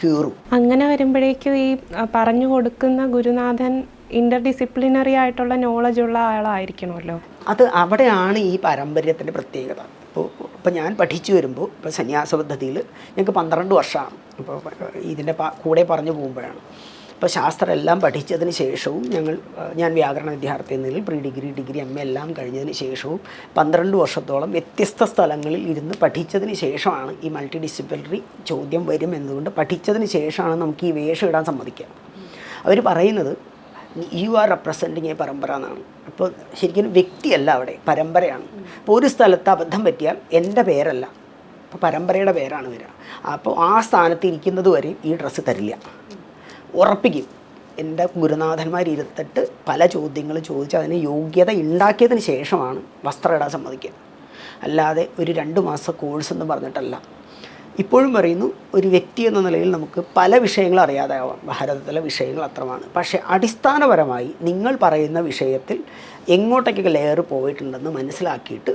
കയറും. അങ്ങനെ വരുമ്പോഴേക്കും ഈ പറഞ്ഞു കൊടുക്കുന്ന ഗുരുനാഥൻ ഇന്റർ ഡിസിപ്ലിനറി ആയിട്ടുള്ള നോളജ് ഉള്ള ആളായിരിക്കണമല്ലോ. അത് അവിടെയാണ് ഈ പാരമ്പര്യത്തിൻ്റെ പ്രത്യേകത. ഇപ്പോൾ ഞാൻ പഠിച്ചു വരുമ്പോൾ, ഇപ്പോൾ സന്യാസ പദ്ധതിയിൽ ഞങ്ങൾക്ക് 12 വർഷമാണ്. ഇപ്പോൾ ഇതിൻ്റെ കൂടെ പറഞ്ഞു പോകുമ്പോഴാണ് ഇപ്പോൾ ശാസ്ത്രം എല്ലാം പഠിച്ചതിന് ശേഷവും ഞാൻ വ്യാകരണ വിദ്യാർത്ഥി എന്നതിൽ പ്രീ ഡിഗ്രി, ഡിഗ്രി, MA എല്ലാം കഴിഞ്ഞതിന് ശേഷവും 12 വർഷത്തോളം വ്യത്യസ്ത സ്ഥലങ്ങളിൽ ഇരുന്ന് പഠിച്ചതിന് ശേഷമാണ് ഈ മൾട്ടി ഡിസിപ്ലിനറി ചോദ്യം വരും എന്നുകൊണ്ട് പഠിച്ചതിന് ശേഷമാണ് നമുക്ക് ഈ വേഷം ഇടാൻ സമ്മതിക്കുക. അവർ പറയുന്നത് യു ആർ റെപ്രസെൻറ്റിങ് എ പരമ്പര എന്നാണ്. അപ്പോൾ ശരിക്കും വ്യക്തിയല്ല അവിടെ, പരമ്പരയാണ്. അപ്പോൾ ഒരു സ്ഥലത്ത് അബദ്ധം പറ്റിയാൽ എൻ്റെ പേരല്ല, അപ്പോൾ പരമ്പരയുടെ പേരാണ് വരിക. അപ്പോൾ ആ സ്ഥാനത്ത് ഇരിക്കുന്നത് വരെ ഈ ഡ്രസ്സ് തരില്ല, ഉറപ്പിക്കും. എൻ്റെ ഗുരുനാഥന്മാർ ഇരുത്തിട്ട് പല ചോദ്യങ്ങൾ ചോദിച്ച് അതിന് യോഗ്യത ഉണ്ടാക്കിയതിന് ശേഷമാണ് വസ്ത്രം ഇടാൻ സമ്മതിക്കുക. അല്ലാതെ ഒരു 2 മാസ കോഴ്സ് എന്ന് പറഞ്ഞിട്ടല്ല. ഇപ്പോഴും പറയുന്നു, ഒരു വ്യക്തി എന്ന നിലയിൽ നമുക്ക് പല വിഷയങ്ങളും അറിയാതെ ആവാം, ഭാരതത്തിലെ വിഷയങ്ങൾ അത്രമാണ്. പക്ഷേ അടിസ്ഥാനപരമായി നിങ്ങൾ പറയുന്ന വിഷയത്തിൽ എങ്ങോട്ടേക്കൊക്കെ ലെയർ പോയിട്ടുണ്ടെന്ന് മനസ്സിലാക്കിയിട്ട്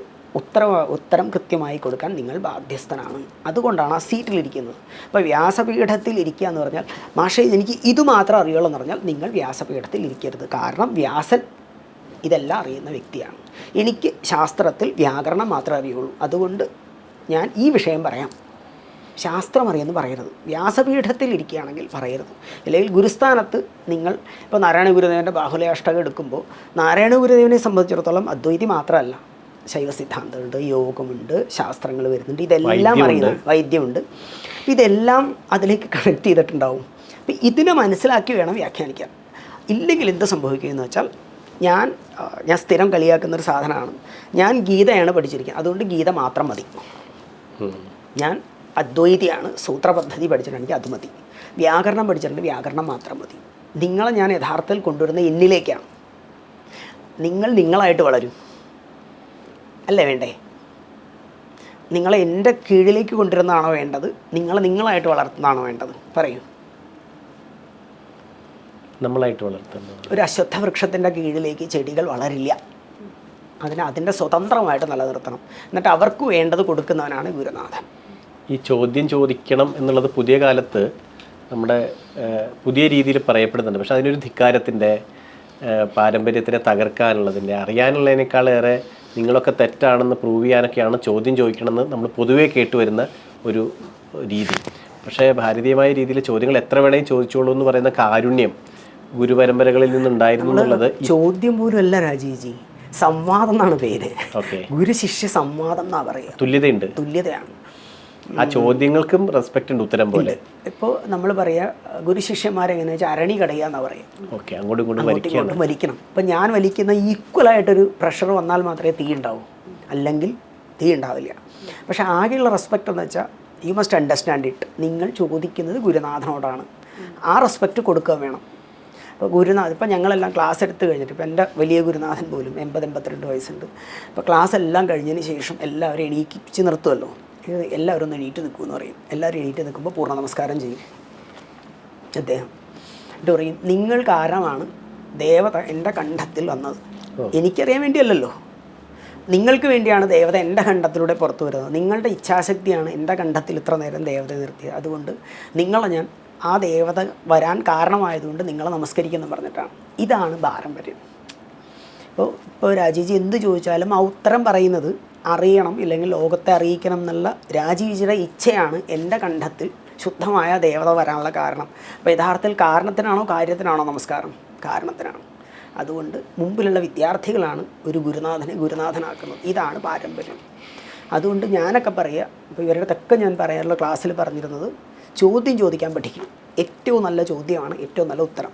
ഉത്തരം കൃത്യമായി കൊടുക്കാൻ നിങ്ങൾ ബാധ്യസ്ഥനാണ്. അതുകൊണ്ടാണ് ആ സീറ്റിലിരിക്കുന്നത്. അപ്പോൾ വ്യാസപീഠത്തിൽ ഇരിക്കുക എന്ന് പറഞ്ഞാൽ മാഷേ എനിക്ക് ഇത് മാത്രം അറിയുള്ളൂ എന്ന് പറഞ്ഞാൽ നിങ്ങൾ വ്യാസപീഠത്തിൽ ഇരിക്കരുത്. കാരണം വ്യാസൻ ഇതെല്ലാം അറിയുന്ന വ്യക്തിയാണ്. എനിക്ക് ശാസ്ത്രത്തിൽ വ്യാകരണം മാത്രമേ അറിയുള്ളൂ, അതുകൊണ്ട് ഞാൻ ഈ വിഷയം പറയാം. ശാസ്ത്രം അറിയുമെന്ന് പറയരുത്. വ്യാസപീഠത്തിൽ ഇരിക്കുകയാണെങ്കിൽ പറയരുത്. അല്ലെങ്കിൽ ഗുരുസ്ഥാനത്ത് നിങ്ങൾ ഇപ്പോൾ നാരായണ ഗുരുദേവൻ്റെ ബാഹുലയാഷ്ടകം എടുക്കുമ്പോൾ നാരായണ ഗുരുദേവനെ സംബന്ധിച്ചിടത്തോളം അദ്വൈതി മാത്രമല്ല, ശൈവ സിദ്ധാന്തമുണ്ട്, യോഗമുണ്ട്, ശാസ്ത്രങ്ങൾ വരുന്നുണ്ട്, ഇതെല്ലാം അറിയുന്നത്, വൈദ്യമുണ്ട്. ഇതെല്ലാം അതിലേക്ക് കണക്ട് ചെയ്തിട്ടുണ്ടാവും. അപ്പം ഇതിനെ മനസ്സിലാക്കി വേണം വ്യാഖ്യാനിക്കാൻ. ഇല്ലെങ്കിൽ എന്ത് സംഭവിക്കുമെന്ന് വെച്ചാൽ ഞാൻ സ്ഥിരം കളിയാക്കുന്നൊരു സാധനമാണ്, ഞാൻ ഗീതയാണ് പഠിച്ചിരിക്കുന്നത്, അതുകൊണ്ട് ഗീത മാത്രം മതി. ഞാൻ അദ്വൈതിയാണ്, സൂത്രപദ്ധതി പഠിച്ചിട്ടുണ്ടെങ്കിൽ അത് മതി. വ്യാകരണം പഠിച്ചിട്ടുണ്ട്, വ്യാകരണം മാത്രം മതി. നിങ്ങളെ ഞാൻ യഥാർത്ഥത്തിൽ കൊണ്ടുവരുന്ന എന്നിലേക്കാണ്. നിങ്ങൾ നിങ്ങളായിട്ട് വളരും അല്ലേ വേണ്ടേ? നിങ്ങളെ എൻ്റെ കീഴിലേക്ക് കൊണ്ടുവരുന്നതാണോ വേണ്ടത്, നിങ്ങളെ നിങ്ങളായിട്ട് വളർത്തുന്നതാണോ വേണ്ടത്? പറയൂ. നമ്മളായിട്ട് വളർത്തുന്നത്. ഒരു അശ്വത്ഥ വൃക്ഷത്തിൻ്റെ കീഴിലേക്ക് ചെടികൾ വളരില്ല. അതിൻ്റെ സ്വതന്ത്രമായിട്ട് നിലനിർത്തണം. എന്നിട്ട് അവർക്ക് വേണ്ടത് കൊടുക്കുന്നവനാണ് ഗുരുനാഥൻ. ഈ ചോദ്യം ചോദിക്കണം എന്നുള്ളത് പുതിയ കാലത്ത് നമ്മുടെ പുതിയ രീതിയിൽ പറയപ്പെടുന്നുണ്ട്. പക്ഷെ അതിനൊരു ധിക്കാരത്തിൻ്റെ, പാരമ്പര്യത്തിനെ തകർക്കാനുള്ളതിൻ്റെ, അറിയാനുള്ളതിനേക്കാളേറെ നിങ്ങളൊക്കെ തെറ്റാണെന്ന് പ്രൂവ് ചെയ്യാനൊക്കെയാണ് ചോദ്യം ചോദിക്കണമെന്ന് നമ്മൾ പൊതുവേ കേട്ടുവരുന്ന ഒരു രീതി. പക്ഷേ ഭാരതീയമായ രീതിയിൽ ചോദ്യങ്ങൾ എത്ര വേണേലും ചോദിച്ചോളൂ എന്ന് പറയുന്ന കാരുണ്യം ഗുരുപരമ്പരകളിൽ നിന്നുണ്ടായിരുന്നു എന്നുള്ളത് ചോദ്യം പോലും അല്ല രാജീവ്ജി, സംവാദം എന്നാണ് പേര്. ഓക്കെ, ഗുരു ശിഷ്യ സംവാദം എന്നാ പറയുക. തുല്യതയുണ്ട്, തുല്യതയാണ്. ആ ചോദ്യങ്ങൾക്കും റെസ്പെക്റ്റ് ഉണ്ട് ഉത്തരം പോലെ. ഇപ്പോൾ നമ്മൾ പറയുക ഗുരു ശിഷ്യന്മാരെങ്ങനെയാ വെച്ചാൽ അരണി കടയുക എന്നാ പറയുക. ഓക്കെ, അങ്ങോട്ടും ഇങ്ങോട്ടും വലിക്കണം. ഇപ്പം ഞാൻ വലിക്കുന്ന ഈക്വലായിട്ടൊരു പ്രഷർ വന്നാൽ മാത്രമേ തീ ഉണ്ടാവൂ, അല്ലെങ്കിൽ തീ ഉണ്ടാവില്ല. പക്ഷെ ആകെയുള്ള റെസ്പെക്റ്റ് എന്ന് വെച്ചാൽ യു മസ്റ്റ് അണ്ടർസ്റ്റാൻഡ് ഇറ്റ്. നിങ്ങൾ ചോദിക്കുന്നത് ഗുരുനാഥനോടാണ്, ആ റെസ്പെക്റ്റ് കൊടുക്കുക വേണം. ഇപ്പോൾ ഗുരുനാഥൻ, ഇപ്പോൾ ഞങ്ങളെല്ലാം ക്ലാസ് എടുത്ത് കഴിഞ്ഞിട്ട്, ഇപ്പോൾ എൻ്റെ വലിയ ഗുരുനാഥൻ പോലും 80-82 വയസ്സുണ്ട്. ഇപ്പോൾ ക്ലാസ് എല്ലാം കഴിഞ്ഞതിന് ശേഷം എല്ലാവരും എണീക്കിച്ച് നിർത്തുമല്ലോ, എല്ലാവരും ഒന്ന് എണീറ്റ് നിൽക്കുമെന്ന് പറയും. എല്ലാവരും എണീറ്റ് നിൽക്കുമ്പോൾ പൂർണ്ണ നമസ്കാരം ചെയ്യും അദ്ദേഹം. എന്നിട്ട് പറയും, നിങ്ങൾ കാരണമാണ് ദേവത എൻ്റെ കണ്ഠത്തിൽ വന്നത്. എനിക്കറിയാൻ വേണ്ടിയല്ലല്ലോ, നിങ്ങൾക്ക് വേണ്ടിയാണ് ദേവത എൻ്റെ കണ്ഠത്തിലൂടെ പുറത്തു വരുന്നത്. നിങ്ങളുടെ ഇച്ഛാശക്തിയാണ് എൻ്റെ കണ്ഠത്തിൽ ഇത്ര നേരം ദേവതയെ നിർത്തിയത്. അതുകൊണ്ട് നിങ്ങളെ ഞാൻ ആ ദേവത വരാൻ കാരണമായതുകൊണ്ട് നിങ്ങളെ നമസ്കരിക്കുമെന്ന് പറഞ്ഞിട്ടാണ്. ഇതാണ് പാരമ്പര്യം. ഇപ്പോൾ രാജീവ്ജി എന്ത് ചോദിച്ചാലും ആ ഉത്തരം പറയുന്നത് അറിയണം, ഇല്ലെങ്കിൽ ലോകത്തെ അറിയിക്കണം എന്നുള്ള രാജീവ്ജിയുടെ ഇച്ഛയാണ് എൻ്റെ കണ്ഠത്തിൽ ശുദ്ധമായ ദേവത വരാനുള്ള കാരണം. അപ്പോൾ യഥാർത്ഥത്തിൽ കാരണത്തിനാണോ കാര്യത്തിനാണോ നമസ്കാരം? കാരണത്തിനാണ്. അതുകൊണ്ട് മുമ്പിലുള്ള വിദ്യാർത്ഥികളാണ് ഒരു ഗുരുനാഥനെ ഗുരുനാഥനാക്കുന്നത്. ഇതാണ് പാരമ്പര്യം. അതുകൊണ്ട് ഞാനൊക്കെ പറയുക, ഇപ്പോൾ ഇവരുടെ അടുത്തൊക്കെ ഞാൻ പറയാറുള്ള ക്ലാസ്സിൽ പറഞ്ഞിരുന്നത്, ചോദ്യം ചോദിക്കാൻ പഠിക്കും. ഏറ്റവും നല്ല ചോദ്യമാണ് ഏറ്റവും നല്ല ഉത്തരം.